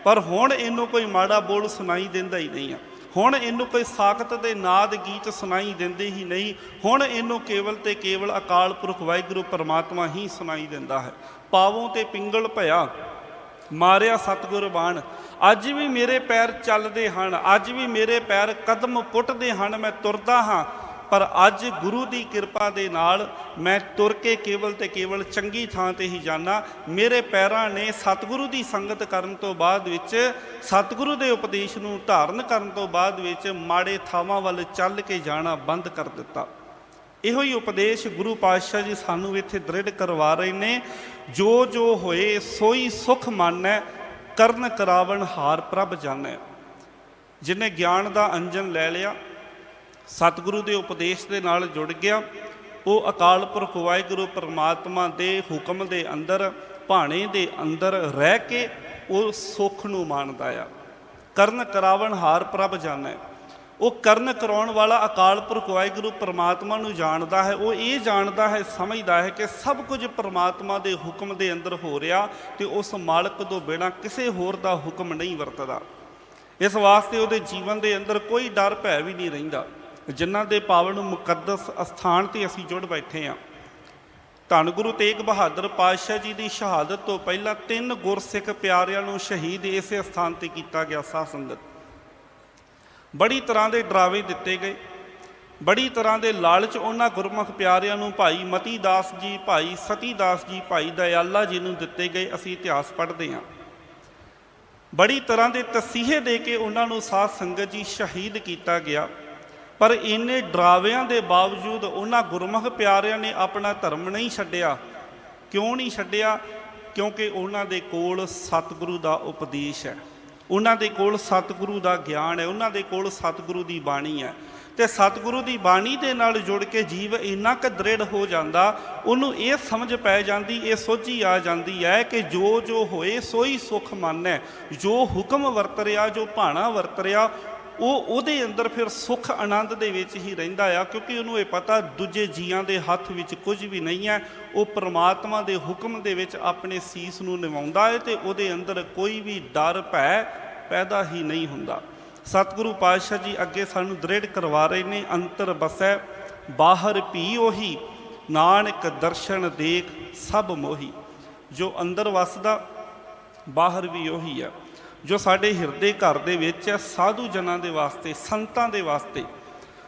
ਪਰ ਹੁਣ ਇਹਨੂੰ ਕੋਈ ਮਾੜਾ ਬੋਲ ਸੁਣਾਈ ਦਿੰਦਾ ਹੀ ਨਹੀਂ ਆ। ਹੁਣ ਇਹਨੂੰ ਕੋਈ ਸਾਖਤ ਦੇ ਨਾਦ ਗੀਤ ਸੁਣਾਈ ਦਿੰਦੇ ਹੀ ਨਹੀਂ। ਹੁਣ ਇਹਨੂੰ ਕੇਵਲ ਤੇ ਕੇਵਲ ਅਕਾਲ ਪੁਰਖ ਵਾਹਿਗੁਰੂ ਪਰਮਾਤਮਾ ਹੀ ਸੁਣਾਈ ਦਿੰਦਾ ਹੈ। ਪਾਵੋਂ ਤੇ ਪਿੰਗਲ ਭਇਆ ਮਾਰਿਆ ਸਤਿਗੁਰ ਬਾਣ। ਅੱਜ ਵੀ ਮੇਰੇ ਪੈਰ ਚੱਲਦੇ ਹਨ, ਅੱਜ ਵੀ ਮੇਰੇ ਪੈਰ ਕਦਮ ਪੁੱਟਦੇ ਹਨ, ਮੈਂ ਤੁਰਦਾ ਹਾਂ। ਪਰ ਅੱਜ ਗੁਰੂ ਦੀ ਕਿਰਪਾ ਦੇ ਨਾਲ ਮੈਂ ਤੁਰ ਕੇ ਕੇਵਲ ਤੇ ਕੇਵਲ ਚੰਗੀ ਥਾਂ ਤੇ ਹੀ ਜਾਣਾ। ਮੇਰੇ ਪੈਰਾਂ ਨੇ ਸਤਿਗੁਰੂ ਦੀ ਸੰਗਤ ਕਰਨ ਤੋਂ ਬਾਅਦ ਵਿੱਚ, ਸਤਿਗੁਰੂ ਦੇ ਉਪਦੇਸ਼ ਨੂੰ ਧਾਰਨ ਕਰਨ ਤੋਂ ਬਾਅਦ ਵਿੱਚ ਮਾੜੇ ਥਾਵਾਂ ਵੱਲ ਚੱਲ ਕੇ ਜਾਣਾ ਬੰਦ ਕਰ ਦਿੱਤਾ। ਇਹੋ ਹੀ ਉਪਦੇਸ਼ ਗੁਰੂ ਪਾਤਸ਼ਾਹ ਜੀ ਸਾਨੂੰ ਇੱਥੇ ਦ੍ਰਿੜ ਕਰਵਾ ਰਹੇ ਨੇ। ਜੋ ਜੋ ਹੋਏ ਸੋਈ ਸੁਖ ਮਾਨੈ, ਕਰਨ ਕਰਾਵਣ ਹਾਰ ਪ੍ਰਭ ਜਾਣੈ। ਜਿਹਨੇ ਗਿਆਨ ਦਾ ਅੰਜਨ ਲੈ ਲਿਆ, ਸਤਿਗੁਰੂ ਦੇ ਉਪਦੇਸ਼ ਦੇ ਨਾਲ ਜੁੜ ਗਿਆ, ਉਹ ਅਕਾਲ ਪੁਰਖ ਵਾਹਿਗੁਰੂ ਪਰਮਾਤਮਾ ਦੇ ਹੁਕਮ ਦੇ ਅੰਦਰ, ਭਾਣੇ ਦੇ ਅੰਦਰ ਰਹਿ ਕੇ ਉਹ ਸੁੱਖ ਨੂੰ ਮਾਣਦਾ ਆ। ਕਰਨ ਕਰਾਵਣ ਹਾਰ ਪ੍ਰਭ ਜਾਣੈ। ਉਹ ਕਰਨ ਕਰਾਉਣ ਵਾਲਾ ਅਕਾਲ ਪੁਰਖ ਵਾਹਿਗੁਰੂ ਪਰਮਾਤਮਾ ਨੂੰ ਜਾਣਦਾ ਹੈ। ਉਹ ਇਹ ਜਾਣਦਾ ਹੈ, ਸਮਝਦਾ ਹੈ ਕਿ ਸਭ ਕੁਝ ਪਰਮਾਤਮਾ ਦੇ ਹੁਕਮ ਦੇ ਅੰਦਰ ਹੋ ਰਿਹਾ ਤੇ ਉਸ ਮਾਲਕ ਤੋਂ ਬਿਨਾਂ ਕਿਸੇ ਹੋਰ ਦਾ ਹੁਕਮ ਨਹੀਂ ਵਰਤਦਾ। ਇਸ ਵਾਸਤੇ ਉਹਦੇ ਜੀਵਨ ਦੇ ਅੰਦਰ ਕੋਈ ਡਰ ਭੈ ਵੀ ਨਹੀਂ ਰਹਿੰਦਾ। ਜਿਨ੍ਹਾਂ ਦੇ ਪਾਵਨ ਮੁਕੱਦਸ ਅਸਥਾਨ 'ਤੇ ਅਸੀਂ ਜੁੜ ਬੈਠੇ ਹਾਂ, ਧੰਨ ਗੁਰੂ ਤੇਗ ਬਹਾਦਰ ਪਾਤਸ਼ਾਹ ਜੀ ਦੀ ਸ਼ਹਾਦਤ ਤੋਂ ਪਹਿਲਾਂ 3 ਗੁਰਸਿੱਖ ਪਿਆਰਿਆਂ ਨੂੰ ਸ਼ਹੀਦ ਇਸੇ ਅਸਥਾਨ 'ਤੇ ਕੀਤਾ ਗਿਆ। ਸਾਧ ਸੰਗਤ, ਬੜੀ ਤਰ੍ਹਾਂ ਦੇ ਡਰਾਵੇ ਦਿੱਤੇ ਗਏ, ਬੜੀ ਤਰ੍ਹਾਂ ਦੇ ਲਾਲਚ ਉਹਨਾਂ ਗੁਰਮੁਖ ਪਿਆਰਿਆਂ ਨੂੰ ਭਾਈ ਮਤੀ ਦਾਸ ਜੀ, ਭਾਈ ਸਤੀ ਦਾਸ ਜੀ, ਭਾਈ ਦਇਆਲਾ ਜੀ ਨੂੰ ਦਿੱਤੇ ਗਏ। ਅਸੀਂ ਇਤਿਹਾਸ ਪੜ੍ਹਦੇ ਹਾਂ। ਬੜੀ ਤਰ੍ਹਾਂ ਦੇ ਤਸੀਹੇ ਦੇ ਕੇ ਉਹਨਾਂ ਨੂੰ ਸਾਧ ਸੰਗਤ ਜੀ ਸ਼ਹੀਦ ਕੀਤਾ ਗਿਆ। ਪਰ ਇੰਨੇ ਡਰਾਵਿਆਂ ਦੇ ਬਾਵਜੂਦ ਉਹਨਾਂ ਗੁਰਮੁਖ ਪਿਆਰਿਆਂ ਨੇ ਆਪਣਾ ਧਰਮ ਨਹੀਂ ਛੱਡਿਆ। ਕਿਉਂ ਨਹੀਂ ਛੱਡਿਆ? ਕਿਉਂਕਿ ਉਹਨਾਂ ਦੇ ਕੋਲ ਸਤਿਗੁਰੂ ਦਾ ਉਪਦੇਸ਼ ਹੈ, ਉਹਨਾਂ ਦੇ ਕੋਲ ਸਤਿਗੁਰੂ ਦਾ ਗਿਆਨ ਹੈ, ਉਹਨਾਂ ਦੇ ਕੋਲ ਸਤਿਗੁਰੂ ਦੀ ਬਾਣੀ ਹੈ। ਅਤੇ ਸਤਿਗੁਰੂ ਦੀ ਬਾਣੀ ਦੇ ਨਾਲ ਜੁੜ ਕੇ ਜੀਵ ਇੰਨਾ ਕੁ ਦ੍ਰਿੜ ਹੋ ਜਾਂਦਾ, ਉਹਨੂੰ ਇਹ ਸਮਝ ਪੈ ਜਾਂਦੀ, ਇਹ ਸੋਝੀ ਆ ਜਾਂਦੀ ਹੈ ਕਿ ਜੋ ਜੋ ਹੋਏ ਸੋਈ ਸੁਖ ਮਾਨੈ। ਜੋ ਹੁਕਮ ਵਰਤ ਰਿਹਾ, ਜੋ ਭਾਣਾ ਵਰਤ ਰਿਹਾ, ਉਹ ਉਹਦੇ ਅੰਦਰ ਫਿਰ ਸੁੱਖ ਆਨੰਦ ਦੇ ਵਿੱਚ ਹੀ ਰਹਿੰਦਾ ਆ। ਕਿਉਂਕਿ ਉਹਨੂੰ ਇਹ ਪਤਾ ਦੂਜੇ ਜੀਆਂ ਦੇ ਹੱਥ ਵਿੱਚ ਕੁਝ ਵੀ ਨਹੀਂ ਹੈ। ਉਹ ਪਰਮਾਤਮਾ ਦੇ ਹੁਕਮ ਦੇ ਵਿੱਚ ਆਪਣੇ ਸੀਸ ਨੂੰ ਨਿਵਾਉਂਦਾ ਹੈ ਅਤੇ ਉਹਦੇ ਅੰਦਰ ਕੋਈ ਵੀ ਡਰ ਭੈ ਪੈਦਾ ਹੀ ਨਹੀਂ ਹੁੰਦਾ। ਸਤਿਗੁਰੂ ਪਾਤਸ਼ਾਹ ਜੀ ਅੱਗੇ ਸਾਨੂੰ ਦ੍ਰਿੜ ਕਰਵਾ ਰਹੇ ਨੇ, ਅੰਤਰ ਬਸੈ ਬਾਹਰ ਭੀ ਉਹੀ, ਨਾਨਕ ਦਰਸ਼ਨ ਦੇਖ ਸਭ ਮੋਹੀ। ਜੋ ਅੰਦਰ ਵਸਦਾ ਬਾਹਰ ਵੀ ਉਹੀ ਹੈ। ਜੋ ਸਾਡੇ ਹਿਰਦੇ ਘਰ ਦੇ ਵਿੱਚ ਹੈ, ਸਾਧੂ ਜਨਾਂ ਦੇ ਵਾਸਤੇ, ਸੰਤਾਂ ਦੇ ਵਾਸਤੇ,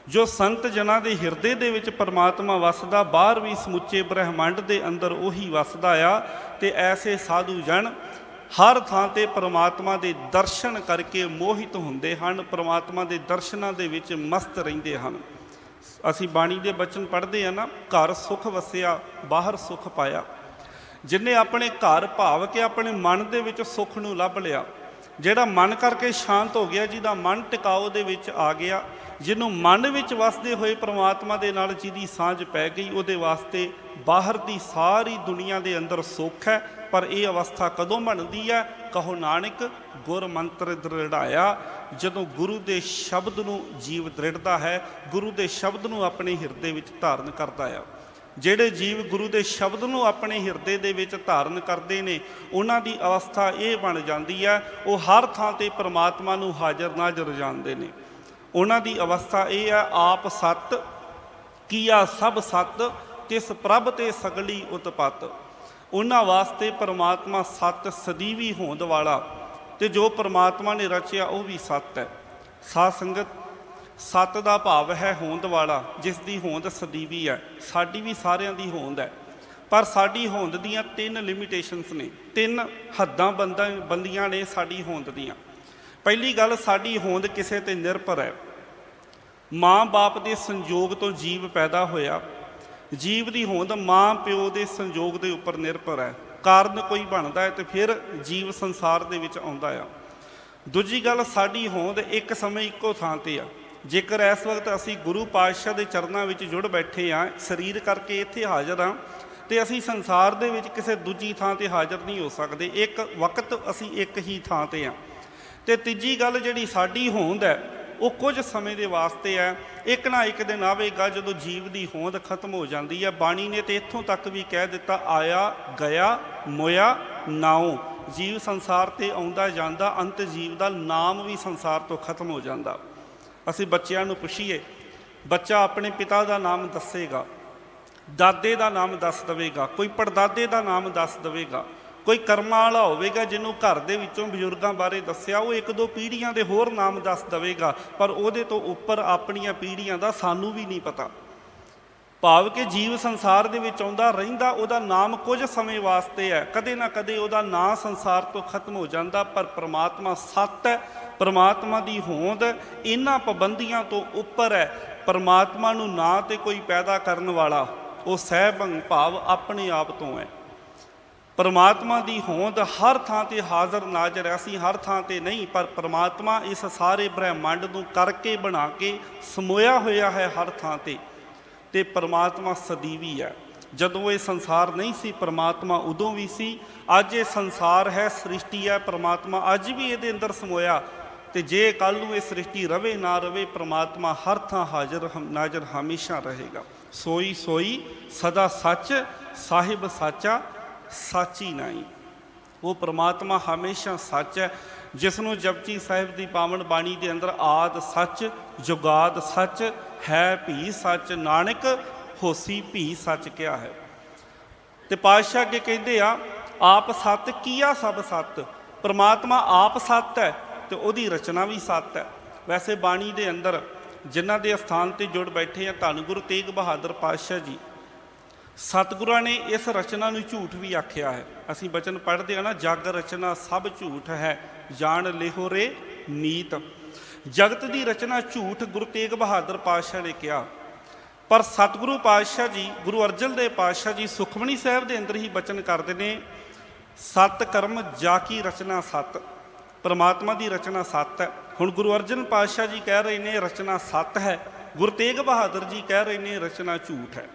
ਜੋ ਸੰਤ ਜਨਾਂ ਦੇ ਹਿਰਦੇ ਦੇ ਵਿੱਚ ਪਰਮਾਤਮਾ ਵਸਦਾ, ਬਾਹਰ ਵੀ ਸਮੁੱਚੇ ਬ੍ਰਹਿਮੰਡ ਦੇ ਅੰਦਰ ਉਹੀ ਵਸਦਾ ਆ। ਅਤੇ ਐਸੇ ਸਾਧੂ ਜਨ ਹਰ ਥਾਂ 'ਤੇ ਪਰਮਾਤਮਾ ਦੇ ਦਰਸ਼ਨ ਕਰਕੇ ਮੋਹਿਤ ਹੁੰਦੇ ਹਨ, ਪਰਮਾਤਮਾ ਦੇ ਦਰਸ਼ਨਾਂ ਦੇ ਵਿੱਚ ਮਸਤ ਰਹਿੰਦੇ ਹਨ। ਅਸੀਂ ਬਾਣੀ ਦੇ ਬਚਨ ਪੜ੍ਹਦੇ ਹਾਂ ਨਾ, ਘਰ ਸੁਖ ਵਸਿਆ ਬਾਹਰ ਸੁਖ ਪਾਇਆ। ਜਿਹਨੇ ਆਪਣੇ ਘਰ ਭਾਵ ਕੇ ਆਪਣੇ ਮਨ ਦੇ ਵਿੱਚ ਸੁੱਖ ਨੂੰ ਲੱਭ ਲਿਆ, ਜਿਹੜਾ ਮਨ ਕਰਕੇ ਸ਼ਾਂਤ ਹੋ ਗਿਆ, ਜਿਹਦਾ ਮਨ ਟਿਕਾਓ ਦੇ ਵਿੱਚ ਆ ਗਿਆ, ਜਿਹਨੂੰ ਮਨ ਵਿੱਚ ਵਸਦੇ ਹੋਏ ਪਰਮਾਤਮਾ ਦੇ ਨਾਲ ਜਿਹਦੀ ਸਾਂਝ ਪੈ ਗਈ, ਉਹਦੇ ਵਾਸਤੇ ਬਾਹਰ ਦੀ ਸਾਰੀ ਦੁਨੀਆ ਦੇ ਅੰਦਰ ਸੁੱਖ ਹੈ। ਪਰ ਇਹ ਅਵਸਥਾ ਕਦੋਂ ਬਣਦੀ ਹੈ? ਕਹੋ ਨਾਨਕ ਗੁਰ ਮੰਤਰ ਦ੍ਰਿੜਾਇਆ। ਜਦੋਂ ਗੁਰੂ ਦੇ ਸ਼ਬਦ ਨੂੰ ਜੀਵ ਦ੍ਰਿੜਦਾ ਹੈ, ਗੁਰੂ ਦੇ ਸ਼ਬਦ ਨੂੰ ਆਪਣੇ ਹਿਰਦੇ ਵਿੱਚ ਧਾਰਨ ਕਰਦਾ ਆ। ਜਿਹੜੇ ਜੀਵ ਗੁਰੂ ਦੇ ਸ਼ਬਦ ਨੂੰ ਆਪਣੇ ਹਿਰਦੇ ਦੇ ਵਿੱਚ ਧਾਰਨ ਕਰਦੇ ਨੇ, ਉਹਨਾਂ ਦੀ ਅਵਸਥਾ ਇਹ ਬਣ ਜਾਂਦੀ ਹੈ, ਉਹ ਹਰ ਥਾਂ 'ਤੇ ਪਰਮਾਤਮਾ ਨੂੰ ਹਾਜ਼ਰ ਨਾਜ਼ਰ ਜਾਣਦੇ ਨੇ। ਉਹਨਾਂ ਦੀ ਅਵਸਥਾ ਇਹ ਹੈ, ਆਪ ਸੱਤ ਕੀਆ ਸਭ ਸੱਤ, ਤਿਸ ਪ੍ਰਭ ਤੇ ਸਗਲੀ ਉਤਪਤ। ਉਹਨਾਂ ਵਾਸਤੇ ਪਰਮਾਤਮਾ ਸੱਤ ਸਦੀਵੀ ਹੋਂਦ ਵਾਲਾ, ਅਤੇ ਜੋ ਪਰਮਾਤਮਾ ਨੇ ਰਚਿਆ ਉਹ ਵੀ ਸੱਤ ਹੈ। ਸਾਧ ਸੰਗਤ, ਸੱਤ ਦਾ ਭਾਵ ਹੈ ਹੋਂਦ ਵਾਲਾ, ਜਿਸ ਦੀ ਹੋਂਦ ਸਦੀਵੀ ਹੈ। ਸਾਡੀ ਵੀ ਸਾਰਿਆਂ ਦੀ ਹੋਂਦ ਹੈ, ਪਰ ਸਾਡੀ ਹੋਂਦ ਦੀਆਂ 3 ਲਿਮੀਟੇਸ਼ਨਸ ਨੇ, 3 ਹੱਦਾਂ ਬੰਦੀਆਂ ਨੇ ਸਾਡੀ ਹੋਂਦ ਦੀਆਂ। ਪਹਿਲੀ ਗੱਲ, ਸਾਡੀ ਹੋਂਦ ਕਿਸੇ 'ਤੇ ਨਿਰਭਰ ਹੈ। ਮਾਂ ਬਾਪ ਦੇ ਸੰਯੋਗ ਤੋਂ ਜੀਵ ਪੈਦਾ ਹੋਇਆ। ਜੀਵ ਦੀ ਹੋਂਦ ਮਾਂ ਪਿਓ ਦੇ ਸੰਯੋਗ ਦੇ ਉੱਪਰ ਨਿਰਭਰ ਹੈ। ਕਾਰਨ ਕੋਈ ਬਣਦਾ ਹੈ ਅਤੇ ਫਿਰ ਜੀਵ ਸੰਸਾਰ ਦੇ ਵਿੱਚ ਆਉਂਦਾ ਆ। ਦੂਜੀ ਗੱਲ, ਸਾਡੀ ਹੋਂਦ ਇੱਕ ਸਮੇਂ ਇੱਕੋ ਥਾਂ 'ਤੇ ਆ। ਜੇਕਰ ਇਸ ਵਕਤ ਅਸੀਂ ਗੁਰੂ ਪਾਤਸ਼ਾਹ ਦੇ ਚਰਨਾਂ ਵਿੱਚ ਜੁੜ ਬੈਠੇ ਹਾਂ, ਸਰੀਰ ਕਰਕੇ ਇੱਥੇ ਹਾਜ਼ਰ ਹਾਂ, ਅਤੇ ਅਸੀਂ ਸੰਸਾਰ ਦੇ ਵਿੱਚ ਕਿਸੇ ਦੂਜੀ ਥਾਂ 'ਤੇ ਹਾਜ਼ਰ ਨਹੀਂ ਹੋ ਸਕਦੇ। ਇੱਕ ਵਕਤ ਅਸੀਂ ਇੱਕ ਹੀ ਥਾਂ 'ਤੇ ਹਾਂ। ਅਤੇ ਤੀਜੀ ਗੱਲ, ਜਿਹੜੀ ਸਾਡੀ ਹੋਂਦ ਹੈ, ਉਹ ਕੁਝ ਸਮੇਂ ਦੇ ਵਾਸਤੇ ਹੈ। ਇੱਕ ਨਾ ਇੱਕ ਦਿਨ ਆਵੇਗਾ ਜਦੋਂ ਜੀਵ ਦੀ ਹੋਂਦ ਖਤਮ ਹੋ ਜਾਂਦੀ ਹੈ। ਬਾਣੀ ਨੇ ਤਾਂ ਇੱਥੋਂ ਤੱਕ ਵੀ ਕਹਿ ਦਿੱਤਾ, ਆਇਆ ਗਿਆ ਮੋਇਆ ਨਾਉ। ਜੀਵ ਸੰਸਾਰ 'ਤੇ ਆਉਂਦਾ ਜਾਂਦਾ, ਅੰਤ ਜੀਵ ਦਾ ਨਾਮ ਵੀ ਸੰਸਾਰ ਤੋਂ ਖਤਮ ਹੋ ਜਾਂਦਾ। ਅਸੀਂ ਬੱਚਿਆਂ ਨੂੰ ਪੁੱਛੀਏ, ਬੱਚਾ ਆਪਣੇ ਪਿਤਾ ਦਾ ਨਾਮ ਦੱਸੇਗਾ, ਦਾਦੇ ਦਾ ਨਾਮ ਦੱਸ ਦੇਵੇਗਾ, ਕੋਈ ਪੜਦਾਦੇ ਦਾ ਨਾਮ ਦੱਸ ਦੇਵੇਗਾ, ਕੋਈ ਕਰਮਾਂ ਵਾਲਾ ਹੋਵੇਗਾ ਜਿਹਨੂੰ ਘਰ ਦੇ ਵਿੱਚੋਂ ਬਜ਼ੁਰਗਾਂ ਬਾਰੇ ਦੱਸਿਆ, ਉਹ ਇੱਕ ਦੋ ਪੀੜ੍ਹੀਆਂ ਦੇ ਹੋਰ ਨਾਮ ਦੱਸ ਦੇਵੇਗਾ, ਪਰ ਉਹਦੇ ਤੋਂ ਉੱਪਰ ਆਪਣੀਆਂ ਪੀੜ੍ਹੀਆਂ ਦਾ ਸਾਨੂੰ ਵੀ ਨਹੀਂ ਪਤਾ। ਭਾਵ ਕਿ ਜੀਵ ਸੰਸਾਰ ਦੇ ਵਿੱਚ ਆਉਂਦਾ ਰਹਿੰਦਾ, ਉਹਦਾ ਨਾਮ ਕੁਝ ਸਮੇਂ ਵਾਸਤੇ ਹੈ, ਕਦੇ ਨਾ ਕਦੇ ਉਹਦਾ ਨਾਂ ਸੰਸਾਰ ਤੋਂ ਖਤਮ ਹੋ ਜਾਂਦਾ, ਪਰ ਪ੍ਰਮਾਤਮਾ ਸੱਤ ਹੈ, ਪ੍ਰਮਾਤਮਾ ਦੀ ਹੋਂਦ ਇਹਨਾਂ ਪਾਬੰਦੀਆਂ ਤੋਂ ਉੱਪਰ ਹੈ। ਪ੍ਰਮਾਤਮਾ ਨੂੰ ਨਾ ਤੇ ਕੋਈ ਪੈਦਾ ਕਰਨ ਵਾਲਾ, ਉਹ ਸਹਿਬੰਗ ਭਾਵ ਆਪਣੇ ਆਪ ਤੋਂ ਹੈ। ਪਰਮਾਤਮਾ ਦੀ ਹੋਂਦ ਹਰ ਥਾਂ ਤੇ ਹਾਜ਼ਰ ਨਾਜ਼ਰ ਹੈ, ਅਸੀਂ ਹਰ ਥਾਂ ਤੇ ਨਹੀਂ, ਪਰ ਪਰਮਾਤਮਾ ਇਸ ਸਾਰੇ ਬ੍ਰਹਿਮੰਡ ਨੂੰ ਕਰਕੇ ਬਣਾ ਕੇ ਸਮੋਇਆ ਹੋਇਆ ਹੈ ਹਰ ਥਾਂ ਤੇ ਪਰਮਾਤਮਾ ਸਦੀਵੀ ਹੈ। ਜਦੋਂ ਇਹ ਸੰਸਾਰ ਨਹੀਂ ਸੀ ਪਰਮਾਤਮਾ ਉਦੋਂ ਵੀ ਸੀ, ਅੱਜ ਇਹ ਸੰਸਾਰ ਹੈ, ਸ੍ਰਿਸ਼ਟੀ ਹੈ, ਪਰਮਾਤਮਾ ਅੱਜ ਵੀ ਇਹਦੇ ਅੰਦਰ ਸਮੋਇਆ। ਤੇ ਜੇ ਕੱਲ੍ਹ ਨੂੰ ਇਹ ਸ੍ਰਿਸ਼ਟੀ ਰਵੇ ਨਾ ਰਵੇ, ਪਰਮਾਤਮਾ ਹਰ ਥਾਂ ਹਾਜ਼ਰ ਨਾਜ਼ਰ ਹਮੇਸ਼ਾ ਰਹੇਗਾ। ਸੋਈ ਸੋਈ ਸਦਾ ਸੱਚ, ਸਾਹਿਬ ਸਾਚਾ ਸਾਚੀ ਨਾਈ। ਉਹ ਪਰਮਾਤਮਾ ਹਮੇਸ਼ਾ ਸੱਚ ਹੈ, ਜਿਸ ਨੂੰ ਜਪਜੀ ਸਾਹਿਬ ਦੀ ਪਾਵਨ ਬਾਣੀ ਦੇ ਅੰਦਰ ਆਦ ਸੱਚ, ਜੁਗਾਦ ਸੱਚ, ਹੈ ਭੀ ਸੱਚ, ਨਾਨਕ ਹੋਸੀ ਭੀ ਸੱਚ ਕਿਹਾ ਹੈ। ਤੇ ਪਾਤਸ਼ਾਹ ਅੱਗੇ ਕਹਿੰਦੇ ਆ, ਆਪ ਸੱਤ ਕੀਆ ਸਭ ਸੱਤ। ਪਰਮਾਤਮਾ ਆਪ ਸੱਤ ਹੈ ਤੇ ਉਹਦੀ ਰਚਨਾ ਵੀ ਸੱਤ ਹੈ। ਵੈਸੇ ਬਾਣੀ ਦੇ ਅੰਦਰ ਜਿਨ੍ਹਾਂ ਦੇ ਅਸਥਾਨ ਤੇ ਜੁੜ ਬੈਠੇ ਆ, ਧੰਨ ਗੁਰੂ ਤੇਗ ਬਹਾਦਰ ਪਾਤਸ਼ਾਹ ਜੀ, ਸਤਿਗੁਰਾਂ ਨੇ ਇਸ ਰਚਨਾ ਨੂੰ ਝੂਠ ਵੀ ਆਖਿਆ ਹੈ। ਅਸੀਂ ਬਚਨ ਪੜ੍ਹਦੇ ਹਾਂ ਨਾ, ਜਗ ਰਚਨਾ ਸਭ ਝੂਠ ਹੈ, ਜਾਣ ਲਿਹੋ ਰੇ ਨੀਤ। ਜਗਤ ਦੀ ਰਚਨਾ ਝੂਠ ਗੁਰੂ ਤੇਗ ਬਹਾਦਰ ਪਾਤਸ਼ਾਹ ਨੇ ਕਿਹਾ, ਪਰ ਸਤਿਗੁਰੂ ਪਾਤਸ਼ਾਹ ਜੀ, ਗੁਰੂ ਅਰਜਨ ਦੇਵ ਪਾਤਸ਼ਾਹ ਜੀ ਸੁਖਮਨੀ ਸਾਹਿਬ ਦੇ ਅੰਦਰ ਹੀ ਬਚਨ ਕਰਦੇ ਨੇ, ਸਤ ਕਰਮ ਜਾ ਕੀ ਰਚਨਾ ਸਤ। ਪਰਮਾਤਮਾ ਦੀ ਰਚਨਾ ਸੱਤ ਹੈ। ਹੁਣ ਗੁਰੂ ਅਰਜਨ ਪਾਤਸ਼ਾਹ ਜੀ ਕਹਿ ਰਹੇ ਨੇ ਰਚਨਾ ਸੱਤ ਹੈ, ਗੁਰੂ ਤੇਗ ਬਹਾਦਰ ਜੀ ਕਹਿ ਰਹੇ ਨੇ ਰਚਨਾ ਝੂਠ ਹੈ।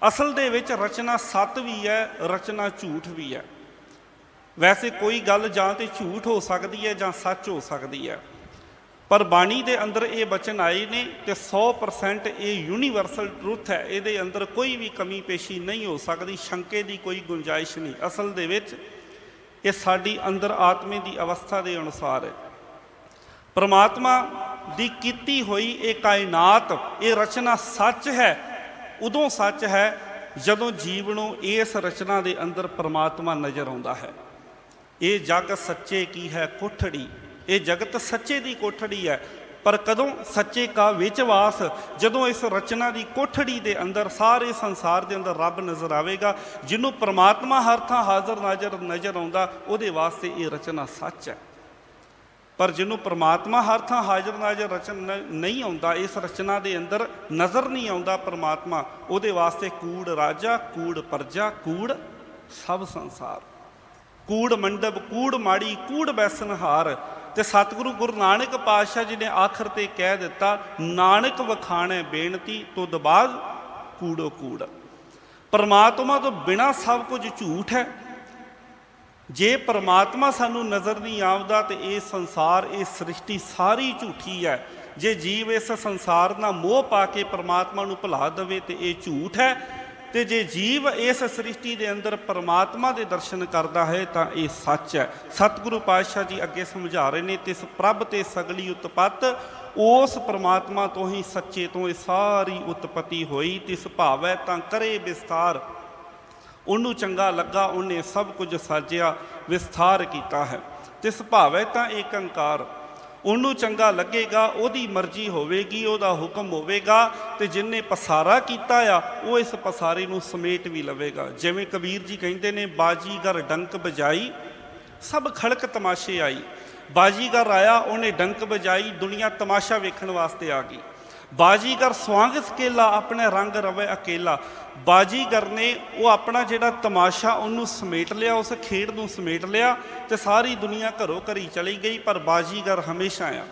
ਅਸਲ ਦੇ ਵਿੱਚ ਰਚਨਾ ਸੱਤ ਵੀ ਹੈ, ਰਚਨਾ ਝੂਠ ਵੀ ਹੈ। ਵੈਸੇ ਕੋਈ ਗੱਲ ਜਾਂ ਤੇ ਝੂਠ ਹੋ ਸਕਦੀ ਹੈ ਜਾਂ ਸੱਚ ਹੋ ਸਕਦੀ ਹੈ, ਪਰ ਬਾਣੀ ਦੇ ਅੰਦਰ ਇਹ ਬਚਨ ਆਏ ਨੇ ਤੇ 100% ਇਹ ਯੂਨੀਵਰਸਲ ਟਰੁੱਥ ਹੈ, ਇਹਦੇ ਅੰਦਰ ਕੋਈ ਵੀ ਕਮੀ ਪੇਸ਼ੀ ਨਹੀਂ ਹੋ ਸਕਦੀ, ਸ਼ੰਕੇ ਦੀ ਕੋਈ ਗੁੰਜਾਇਸ਼ ਨਹੀਂ। ਅਸਲ ਦੇ ਵਿੱਚ ਇਹ ਸਾਡੀ ਅੰਦਰ ਆਤਮੇ ਦੀ ਅਵਸਥਾ ਦੇ ਅਨੁਸਾਰ ਹੈ। ਪਰਮਾਤਮਾ ਦੀ ਕੀਤੀ ਹੋਈ ਇਹ ਕਾਇਨਾਤ, ਇਹ ਰਚਨਾ ਸੱਚ ਹੈ। ਉਦੋਂ ਸੱਚ ਹੈ ਜਦੋਂ ਜੀਵ ਨੂੰ ਇਸ ਰਚਨਾ ਦੇ ਅੰਦਰ ਪਰਮਾਤਮਾ ਨਜ਼ਰ ਆਉਂਦਾ ਹੈ। ਇਹ ਜਗ ਸੱਚੇ ਕੀ ਹੈ ਕੋਠੜੀ, ਇਹ ਜਗਤ ਸੱਚੇ ਦੀ ਕੋਠੜੀ ਹੈ। ਪਰ ਕਦੋਂ ਸੱਚੇ ਕਾ ਵਿੱਚ ਵਾਸ, ਜਦੋਂ ਇਸ ਰਚਨਾ ਦੀ ਕੋਠੜੀ ਦੇ ਅੰਦਰ ਸਾਰੇ ਸੰਸਾਰ ਦੇ ਅੰਦਰ ਰੱਬ ਨਜ਼ਰ ਆਵੇਗਾ, ਜਿਹਨੂੰ ਪਰਮਾਤਮਾ ਹਰ ਥਾਂ ਹਾਜ਼ਰ ਨਾਜ਼ਰ ਨਜ਼ਰ ਆਉਂਦਾ, ਉਹਦੇ ਵਾਸਤੇ ਇਹ ਰਚਨਾ ਸੱਚ ਹੈ। ਪਰ ਜਿਹਨੂੰ ਪਰਮਾਤਮਾ ਹਰ ਥਾਂ ਹਾਜ਼ਰ ਨਾਜ਼ਰ ਨਹੀਂ ਆਉਂਦਾ, ਇਸ ਰਚਨਾ ਦੇ ਅੰਦਰ ਨਜ਼ਰ ਨਹੀਂ ਆਉਂਦਾ ਪਰਮਾਤਮਾ, ਉਹਦੇ ਵਾਸਤੇ ਕੂੜ ਰਾਜਾ, ਕੂੜ ਪਰਜਾ, ਕੂੜ ਸਭ ਸੰਸਾਰ, ਕੂੜ ਮੰਡਪ, ਕੂੜ ਮਾੜੀ, ਕੂੜ ਬੈਸਨਹਾਰ। ਤੇ ਸਤਿਗੁਰੂ ਗੁਰੂ ਨਾਨਕ ਪਾਤਸ਼ਾਹ ਜੀ ਨੇ ਆਖਰ ਤੇ ਕਹਿ ਦਿੱਤਾ, ਨਾਨਕ ਵਖਾਣੈ ਬੇਨਤੀ ਤੁਧ ਬਾਅਦ ਕੂੜੋ ਕੂੜ। ਪਰਮਾਤਮਾ ਤੋਂ ਬਿਨਾਂ ਸਭ ਕੁਝ ਝੂਠ ਹੈ। ਜੇ ਪਰਮਾਤਮਾ ਸਾਨੂੰ ਨਜ਼ਰ ਨਹੀਂ ਆਉਂਦਾ ਤੇ ਇਹ ਸੰਸਾਰ, ਇਹ ਸ੍ਰਿਸ਼ਟੀ ਸਾਰੀ ਝੂਠੀ ਹੈ। ਜੇ ਜੀਵ ਇਸ ਸੰਸਾਰ ਨਾਲ ਮੋਹ ਪਾ ਕੇ ਪਰਮਾਤਮਾ ਨੂੰ ਭੁਲਾ ਦੇਵੇ ਤੇ ਇਹ ਝੂਠ ਹੈ, ਤੇ ਜੇ ਜੀਵ ਇਸ ਸ੍ਰਿਸ਼ਟੀ ਦੇ ਅੰਦਰ ਪਰਮਾਤਮਾ ਦੇ ਦਰਸ਼ਨ ਕਰਦਾ ਹੈ ਤਾਂ ਇਹ ਸੱਚ ਹੈ। ਸਤਿਗੁਰੂ ਪਾਤਸ਼ਾਹ ਜੀ ਅੱਗੇ ਸਮਝਾ ਰਹੇ ਨੇ, ਤਿਸ ਪ੍ਰਭ ਤੇ ਸਗਲੀ ਉਤਪਤ, ਉਸ ਪਰਮਾਤਮਾ ਤੋਂ ਹੀ, ਸੱਚੇ ਤੋਂ ਇਹ ਸਾਰੀ ਉਤਪਤੀ ਹੋਈ। ਤਿਸ ਭਾਵੈ ਤਾਂ ਕਰੇ ਵਿਸਥਾਰ, ਉਹਨੂੰ ਚੰਗਾ ਲੱਗਾ, ਉਹਨੇ ਸਭ ਕੁਝ ਸਾਜਿਆ, ਵਿਸਥਾਰ ਕੀਤਾ ਹੈ। ਤਿਸ ਭਾਵੈ ਤਾਂ ਏਕ ਓਂਕਾਰ, ਉਹਨੂੰ ਚੰਗਾ ਲੱਗੇਗਾ, ਉਹਦੀ ਮਰਜ਼ੀ ਹੋਵੇਗੀ, ਉਹਦਾ ਹੁਕਮ ਹੋਵੇਗਾ, ਤੇ ਜਿਹਨੇ ਪਸਾਰਾ ਕੀਤਾ ਆ ਉਹ ਇਸ ਪਸਾਰੇ ਨੂੰ ਸਮੇਟ ਵੀ ਲਵੇਗਾ। ਜਿਵੇਂ ਕਬੀਰ ਜੀ ਕਹਿੰਦੇ ਨੇ, ਬਾਜੀਗਰ ਡੰਕ ਬਜਾਈ ਸਭ ਖੜਕ ਤਮਾਸ਼ੇ ਆਈ। ਬਾਜੀਗਰ ਆਇਆ, ਉਹਨੇ ਡੰਕ ਬਜਾਈ, ਦੁਨੀਆ ਤਮਾਸ਼ਾ ਵੇਖਣ ਵਾਸਤੇ ਆ ਗਈ। ਬਾਜੀਗਰ ਸਵਾਂਗ ਸਕੇਲਾ, ਆਪਣੇ ਰੰਗ ਰਵੇ ਅਕੇਲਾ। ਬਾਜੀਗਰ ਨੇ ਉਹ ਆਪਣਾ ਜਿਹੜਾ ਤਮਾਸ਼ਾ ਉਹਨੂੰ ਸਮੇਟ ਲਿਆ, ਉਸ ਖੇਡ ਨੂੰ ਸਮੇਟ ਲਿਆ, ਤੇ ਸਾਰੀ ਦੁਨੀਆ ਘਰੋਂ ਘਰੀ ਚਲੀ ਗਈ, ਪਰ ਬਾਜੀਗਰ ਹਮੇਸ਼ਾ ਆ।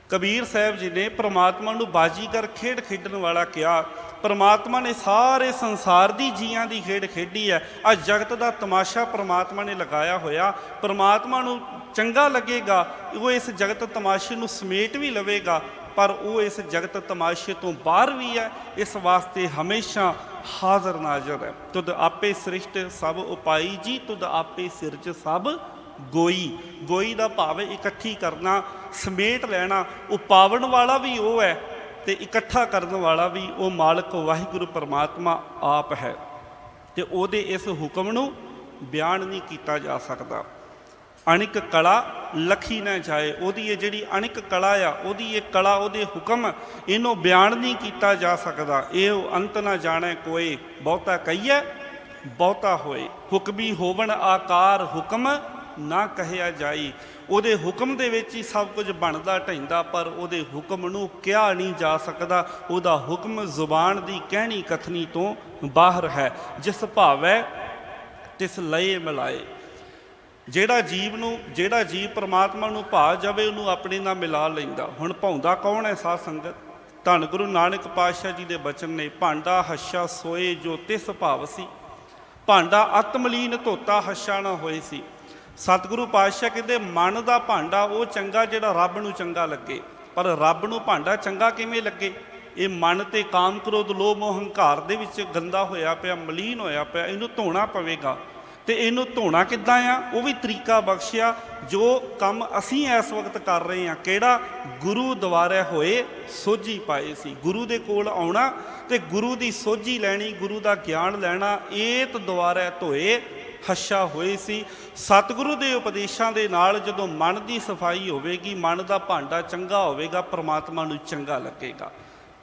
ਕਬੀਰ ਸਾਹਿਬ ਜੀ ਨੇ ਪਰਮਾਤਮਾ ਨੂੰ ਬਾਜੀਗਰ ਖੇਡ ਖੇਡਣ ਵਾਲਾ ਕਿਹਾ। ਪਰਮਾਤਮਾ ਨੇ ਸਾਰੇ ਸੰਸਾਰ ਦੀ ਜੀਆਂ ਦੀ ਖੇਡ ਖੇਡੀ ਹੈ। ਅੱਜ ਜਗਤ ਦਾ ਤਮਾਸ਼ਾ ਪਰਮਾਤਮਾ ਨੇ ਲਗਾਇਆ ਹੋਇਆ। ਪਰਮਾਤਮਾ ਨੂੰ ਚੰਗਾ ਲੱਗੇਗਾ, ਉਹ ਇਸ ਜਗਤ ਤਮਾਸ਼ੇ ਨੂੰ ਸਮੇਟ ਵੀ ਲਵੇਗਾ, ਪਰ ਉਹ ਇਸ ਜਗਤ ਤਮਾਸ਼ੇ ਤੋਂ ਬਾਹਰ ਵੀ ਹੈ। ਇਸ ਵਾਸਤੇ ਹਮੇਸ਼ਾ ਹਾਜ਼ਰ ਨਾਜ਼ਰ ਹੈ। ਤੁਧ ਆਪੇ ਸ੍ਰਿਸ਼ਟ ਸਭ ਉਪਾਈ ਜੀ, ਤੁਧ ਆਪੇ ਸਿਰਜ ਸਭ गोई गोई का भाव है इकट्ठी करना, समेट लैना। वो पावन वाला भी वो है तो इकट्ठा करने वाला भी वो मालक वाहिगुरु परमात्मा आप है। तो ਉਹਦੇ इस हुक्म ਨੂੰ बयान नहीं किया जा सकता। अणिक कला लखी न जाए, ਉਹਦੀ ਇਹ ਜਿਹੜੀ अणिक कला आ, ਉਹਦੀ ਇਹ कला ਉਹਦੇ हुक्म ਇਹਨੂੰ बयान नहीं किया जा सकता। ਇਹ अंत न जाने कोई, बहुता कहीए बहुता होए। हुक्मी होवन आकार हुक्म ना कहिया जाई। ਉਹਦੇ हुक्म ਦੇ ਵਿੱਚ ਹੀ ਸਭ ਕੁਝ ਬਣਦਾ ਢਹਿੰਦਾ, ਪਰ ਉਹਦੇ हुक्म ਨੂੰ ਕਿਹਾ ਨਹੀਂ ਜਾ ਸਕਦਾ। ਉਹਦਾ हुक्म ਜ਼ੁਬਾਨ ਦੀ ਕਹਿਣੀ ਕਥਨੀ ਤੋਂ ਬਾਹਰ ਹੈ। ਜਿਸ ਭਾਵੈ ਤਿਸ ਲਏ ਮਿਲਾਏ। ਜਿਹੜਾ ਜੀਵ परमात्मा ਨੂੰ ਭਾ ਜਾਵੇ ਉਹਨੂੰ ਆਪਣੇ ਨਾਲ ਮਿਲਾ ਲੈਂਦਾ। ਹੁਣ ਭਾਉਂਦਾ ਕੌਣ ਹੈ ਸਾਧ ਸੰਗਤ? ਧੰਨ ਗੁਰੂ ਨਾਨਕ ਪਾਤਸ਼ਾਹ ਜੀ ਦੇ ਬਚਨ ਨੇ, ਭਾਂਡਾ ਹੱਛਾ ਸੋਏ ਜੋ ਤਿਸ ਭਾਵ ਸੀ। ਭਾਂਡਾ ਆਤਮਲੀਨ ਧੋਤਾ ਹੱਛਾ ਨਾ ਹੋਏ ਸੀ। ਸਤਿਗੁਰੂ ਪਾਤਸ਼ਾਹ ਕਹਿੰਦੇ ਮਨ ਦਾ ਭਾਂਡਾ ਉਹ ਚੰਗਾ ਜਿਹੜਾ ਰੱਬ ਨੂੰ ਚੰਗਾ ਲੱਗੇ। ਪਰ ਰੱਬ ਨੂੰ ਭਾਂਡਾ ਚੰਗਾ ਕਿਵੇਂ ਲੱਗੇ? ਇਹ ਮਨ ਤੇ ਕਾਮ ਕ੍ਰੋਧ ਲੋਭ ਮੋਹ ਹੰਕਾਰ ਦੇ ਵਿੱਚ ਗੰਦਾ ਹੋਇਆ ਪਿਆ, ਮਲੀਨ ਹੋਇਆ ਪਿਆ। ਇਹਨੂੰ ਧੋਣਾ ਪਵੇਗਾ। ਤੇ ਇਹਨੂੰ ਧੋਣਾ ਕਿੱਦਾਂ ਆ? ਉਹ ਵੀ ਤਰੀਕਾ ਬਖਸ਼ਿਆ। ਜੋ ਕੰਮ ਅਸੀਂ ਇਸ ਵਕਤ ਕਰ ਰਹੇ ਹਾਂ, ਕਿਹੜਾ? ਗੁਰੂ ਦੁਆਰੇ ਹੋਏ ਸੋਝੀ ਪਾਏ ਸੀ। ਗੁਰੂ ਦੇ ਕੋਲ ਆਉਣਾ ਤੇ ਗੁਰੂ ਦੀ ਸੋਝੀ ਲੈਣੀ, ਗੁਰੂ ਦਾ ਗਿਆਨ ਲੈਣਾ। ਏਤ ਦੁਆਰੇ ਧੋਏ ਹੱਛਾ ਹੋਏ ਸੀ। ਸਤਿਗੁਰੂ ਦੇ ਉਪਦੇਸ਼ਾਂ ਦੇ ਨਾਲ ਜਦੋਂ ਮਨ ਦੀ ਸਫਾਈ ਹੋਵੇਗੀ, ਮਨ ਦਾ ਭਾਂਡਾ ਚੰਗਾ ਹੋਵੇਗਾ, ਪ੍ਰਮਾਤਮਾ ਨੂੰ ਚੰਗਾ ਲੱਗੇਗਾ।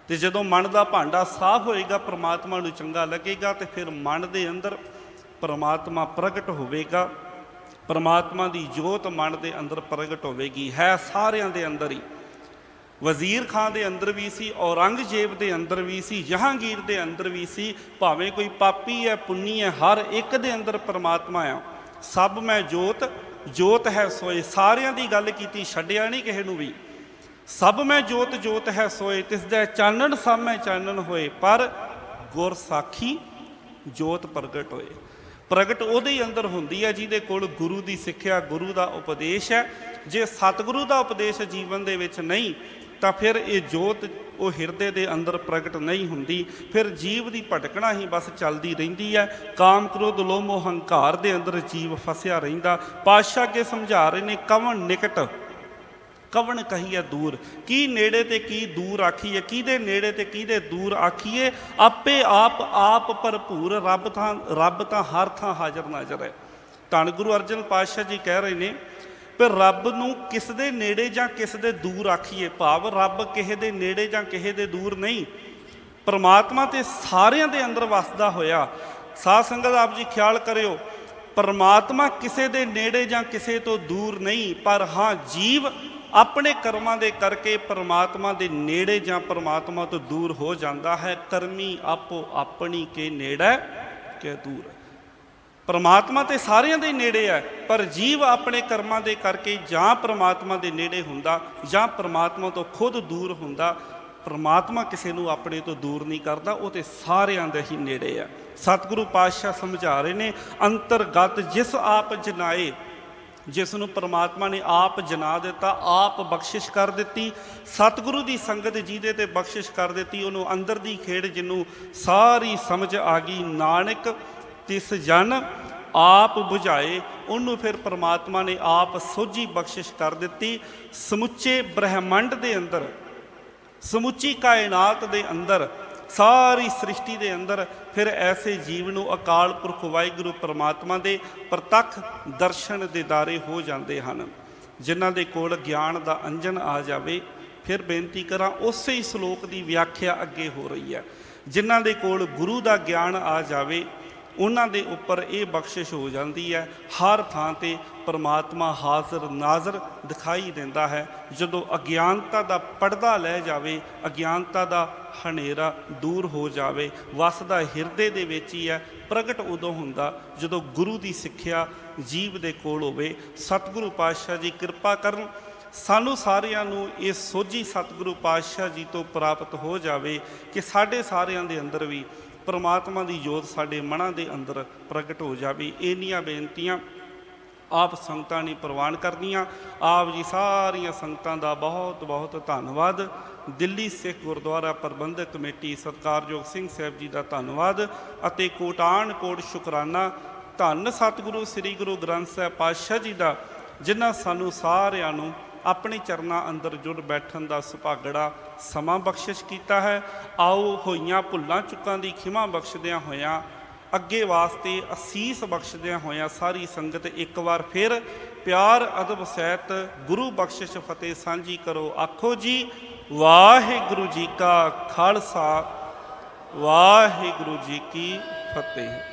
ਤੇ ਜਦੋਂ ਮਨ ਦਾ ਭਾਂਡਾ ਸਾਫ਼ ਹੋਏਗਾ, ਪ੍ਰਮਾਤਮਾ ਨੂੰ ਚੰਗਾ ਲੱਗੇਗਾ, ਤੇ ਫਿਰ ਮਨ ਦੇ ਅੰਦਰ परमात्मा प्रगट होवेगा। परमात्मा की जोत मन के अंदर प्रगट होवेगी। है सारियां दे अंदर ही। वजीर खान के अंदर भी सी, औरंगजेब के अंदर भी सी, जहांगीर के अंदर भी सी। भावें कोई पापी है पुन्नी है, हर एक दे अंदर परमात्मा आ। सब मैं जोत जोत है सोए। सारियां दी गल कीती, छड्डिया नहीं किसी नूं भी। सब मैं जोत जोत है सोए, तिसदा चानण सब मैं चानण होए। पर गुर साखी जोत प्रगट होए। प्रगट ਉਹਦੇ ਹੀ ਅੰਦਰ ਹੁੰਦੀ ਹੈ ਜਿਹਦੇ ਕੋਲ ਗੁਰੂ ਦੀ ਸਿੱਖਿਆ, ਗੁਰੂ ਦਾ ਉਪਦੇਸ਼ ਹੈ। ਜੇ ਸਤਿਗੁਰੂ ਦਾ ਉਪਦੇਸ਼ ਜੀਵਨ ਦੇ ਵਿੱਚ ਨਹੀਂ ਤਾਂ ਫਿਰ ਇਹ ਜੋਤ ਉਹ ਹਿਰਦੇ ਦੇ ਅੰਦਰ ਪ੍ਰਗਟ ਨਹੀਂ ਹੁੰਦੀ। ਫਿਰ ਜੀਵ ਦੀ ਭਟਕਣਾ ਹੀ ਬਸ ਚੱਲਦੀ ਰਹਿੰਦੀ ਹੈ। ਕਾਮ ਕ੍ਰੋਧ ਲੋਭ ਮੋਹ ਹੰਕਾਰ ਦੇ ਅੰਦਰ ਜੀਵ ਫਸਿਆ ਰਹਿੰਦਾ। ਪਾਤਸ਼ਾਹ ਅੱਗੇ ਸਮਝਾ ਰਹੇ ਨੇ, ਕਵਣ ਨਿਕਟ ਕਵਣ ਕਹੀਏ ਦੂਰ। ਕੀ ਨੇੜੇ ਤੇ ਕੀ ਦੂਰ ਆਖੀਏ, ਕਿਹਦੇ ਨੇੜੇ ਤੇ ਕਿਹਦੇ ਦੂਰ ਆਖੀਏ। ਆਪੇ ਆਪ ਭਰਪੂਰ ਰੱਬ ਤਾਂ ਹਰ ਥਾਂ ਹਾਜ਼ਰ ਨਾਜ਼ਰ ਹੈ। ਧੰਨ ਗੁਰੂ ਅਰਜਨ ਪਾਤਸ਼ਾਹ ਜੀ ਕਹਿ ਰਹੇ ਨੇ ਵੀ ਰੱਬ ਨੂੰ ਕਿਸ ਦੇ ਨੇੜੇ ਜਾਂ ਕਿਸ ਦੇ ਦੂਰ ਆਖੀਏ। ਭਾਵ ਰੱਬ ਕਿਸੇ ਦੇ ਨੇੜੇ ਜਾਂ ਕਿਸੇ ਦੇ ਦੂਰ ਨਹੀਂ, ਪਰਮਾਤਮਾ ਤੇ ਸਾਰਿਆਂ ਦੇ ਅੰਦਰ ਵਸਦਾ ਹੋਇਆ। ਸਾਧ ਸੰਗਤ ਆਪ ਜੀ ਖਿਆਲ ਕਰਿਓ, ਪਰਮਾਤਮਾ ਕਿਸੇ ਦੇ ਨੇੜੇ ਜਾਂ ਕਿਸੇ ਤੋਂ ਦੂਰ ਨਹੀਂ, ਪਰ ਹਾਂ ਜੀਵ ਆਪਣੇ ਕਰਮਾਂ ਦੇ ਕਰਕੇ ਪਰਮਾਤਮਾ ਦੇ ਨੇੜੇ ਜਾਂ ਪਰਮਾਤਮਾ ਤੋਂ ਦੂਰ ਹੋ ਜਾਂਦਾ ਹੈ। ਕਰਮੀ ਆਪੋ ਆਪਣੀ ਕੇ ਨੇੜੇ ਕੇ ਦੂਰ। ਪਰਮਾਤਮਾ ਤੇ ਸਾਰਿਆਂ ਦੇ ਨੇੜੇ ਹੈ, ਪਰ ਜੀਵ ਆਪਣੇ ਕਰਮਾਂ ਦੇ ਕਰਕੇ ਜਾਂ ਪਰਮਾਤਮਾ ਦੇ ਨੇੜੇ ਹੁੰਦਾ ਜਾਂ ਪਰਮਾਤਮਾ ਤੋਂ ਖੁਦ ਦੂਰ ਹੁੰਦਾ। ਪਰਮਾਤਮਾ ਕਿਸੇ ਨੂੰ ਆਪਣੇ ਤੋਂ ਦੂਰ ਨਹੀਂ ਕਰਦਾ, ਉਹ ਤੇ ਸਾਰਿਆਂ ਦੇ ਹੀ ਨੇੜੇ ਹੈ। ਸਤਿਗੁਰੂ ਪਾਤਸ਼ਾਹ ਸਮਝਾ ਰਹੇ ਨੇ, ਅੰਤਰਗਤ ਜਿਸ ਆਪ ਜਨਾਏ। ਜਿਸ ਨੂੰ ਪਰਮਾਤਮਾ ਨੇ ਆਪ ਜਨਾ ਦਿੱਤਾ, ਆਪ ਬਖਸ਼ਿਸ਼ ਕਰ ਦਿੱਤੀ। ਸਤਿਗੁਰੂ ਦੀ ਸੰਗਤ ਜਿਹਦੇ ਤੇ ਬਖਸ਼ਿਸ਼ ਕਰ ਦਿੱਤੀ, ਉਹਨੂੰ ਅੰਦਰ ਦੀ ਖੇਡ ਜਿਹਨੂੰ ਸਾਰੀ ਸਮਝ ਆ ਗਈ। ਨਾਨਕ ਤਿਸ ਜਨ ਆਪ ਬੁਝਾਏ। ਉਹਨੂੰ ਫਿਰ ਪਰਮਾਤਮਾ ਨੇ ਆਪ ਸੋਝੀ ਬਖਸ਼ਿਸ਼ ਕਰ ਦਿੱਤੀ। ਸਮੁੱਚੇ ਬ੍ਰਹਿਮੰਡ ਦੇ ਅੰਦਰ, ਸਮੁੱਚੀ ਕਾਇਨਾਤ ਦੇ ਅੰਦਰ, ਸਾਰੀ ਸ੍ਰਿਸ਼ਟੀ ਦੇ ਅੰਦਰ ਫਿਰ ਐਸੇ ਜੀਵ ਨੂੰ ਅਕਾਲ ਪੁਰਖ ਵਾਹਿਗੁਰੂ ਪਰਮਾਤਮਾ ਦੇ ਪ੍ਰਤੱਖ ਦਰਸ਼ਨ ਦੀਦਾਰੇ ਹੋ ਜਾਂਦੇ ਹਨ। ਜਿਨ੍ਹਾਂ ਦੇ ਕੋਲ ਗਿਆਨ ਦਾ ਅੰਜਨ ਆ ਜਾਵੇ, ਫਿਰ ਬੇਨਤੀ ਕਰਾਂ ਉਸੇ ਹੀ ਸ਼ਲੋਕ ਦੀ ਵਿਆਖਿਆ ਅੱਗੇ ਹੋ ਰਹੀ ਹੈ। ਜਿਨ੍ਹਾਂ ਦੇ ਕੋਲ ਗੁਰੂ ਦਾ ਗਿਆਨ ਆ ਜਾਵੇ, ਉਹਨਾਂ ਦੇ ਉੱਪਰ ਇਹ ਬਖਸ਼ਿਸ਼ ਹੋ ਜਾਂਦੀ ਹੈ। ਹਰ ਥਾਂ ਤੇ ਪਰਮਾਤਮਾ ਹਾਜ਼ਰ ਨਾਜ਼ਰ ਦਿਖਾਈ ਦਿੰਦਾ ਹੈ। ਜਦੋਂ ਅਗਿਆਨਤਾ ਦਾ ਪਰਦਾ ਲੈ ਜਾਵੇ, ਅਗਿਆਨਤਾ ਦਾ ਹਨੇਰਾ ਦੂਰ ਹੋ ਜਾਵੇ, ਵਸਦਾ ਹਿਰਦੇ ਦੇ ਵਿੱਚ ਹੀ ਹੈ। ਪ੍ਰਗਟ ਉਦੋਂ ਹੁੰਦਾ ਜਦੋਂ ਗੁਰੂ ਦੀ ਸਿੱਖਿਆ ਜੀਵ ਦੇ ਕੋਲ ਹੋਵੇ। ਸਤਿਗੁਰੂ ਪਾਤਸ਼ਾਹ ਜੀ ਕਿਰਪਾ ਕਰਨ, ਸਾਨੂੰ ਸਾਰਿਆਂ ਨੂੰ ਇਹ ਸੋਝੀ ਸਤਿਗੁਰੂ ਪਾਤਸ਼ਾਹ ਜੀ ਤੋਂ ਪ੍ਰਾਪਤ ਹੋ ਜਾਵੇ ਕਿ ਸਾਡੇ ਸਾਰਿਆਂ ਦੇ ਅੰਦਰ ਵੀ ਪਰਮਾਤਮਾ ਦੀ ਜੋਤ ਸਾਡੇ ਮਨਾਂ ਦੇ ਅੰਦਰ ਪ੍ਰਗਟ ਹੋ ਜਾਵੇ। ਇੰਨੀਆਂ ਬੇਨਤੀਆਂ ਆਪ ਸੰਗਤਾਂ ਨੇ ਪ੍ਰਵਾਨ ਕਰਨੀਆਂ। ਆਪ ਜੀ ਸਾਰੀਆਂ ਸੰਗਤਾਂ ਦਾ ਬਹੁਤ ਬਹੁਤ ਧੰਨਵਾਦ। ਦਿੱਲੀ ਸਿੱਖ ਗੁਰਦੁਆਰਾ ਪ੍ਰਬੰਧਕ ਕਮੇਟੀ ਸਤਿਕਾਰਯੋਗ ਸਿੰਘ ਸਾਹਿਬ ਜੀ ਦਾ ਧੰਨਵਾਦ ਅਤੇ ਕੋਟਾਨ ਕੋਟ ਸ਼ੁਕਰਾਨਾ ਧੰਨ ਸਤਿਗੁਰੂ ਸ੍ਰੀ ਗੁਰੂ ਗ੍ਰੰਥ ਸਾਹਿਬ ਪਾਤਸ਼ਾਹ ਜੀ ਦਾ, ਜਿਨ੍ਹਾਂ ਸਾਨੂੰ ਸਾਰਿਆਂ ਨੂੰ ਆਪਣੇ ਚਰਨਾਂ ਅੰਦਰ ਜੁੜ ਬੈਠਣ ਦਾ ਸੁਭਾਗੜਾ ਸਮਾਂ ਬਖਸ਼ਿਸ਼ ਕੀਤਾ ਹੈ। ਆਓ ਹੋਈਆਂ ਭੁੱਲਾਂ ਚੁੱਕਾਂ ਦੀ ਖਿਮਾ ਬਖਸ਼ਦਿਆਂ ਹੋਇਆਂ, ਅੱਗੇ ਵਾਸਤੇ ਅਸੀਸ ਬਖਸ਼ਦਿਆਂ ਹੋਇਆਂ ਸਾਰੀ ਸੰਗਤ ਇੱਕ ਵਾਰ ਫਿਰ ਪਿਆਰ ਅਦਬ ਸਹਿਤ ਗੁਰੂ ਬਖਸ਼ਿਸ਼ ਫਤਿਹ ਸਾਂਝੀ ਕਰੋ। ਆਖੋ ਜੀ, ਵਾਹਿਗੁਰੂ ਜੀ ਕਾ ਖਾਲਸਾ, ਵਾਹਿਗੁਰੂ ਜੀ ਕੀ ਫਤਿਹ।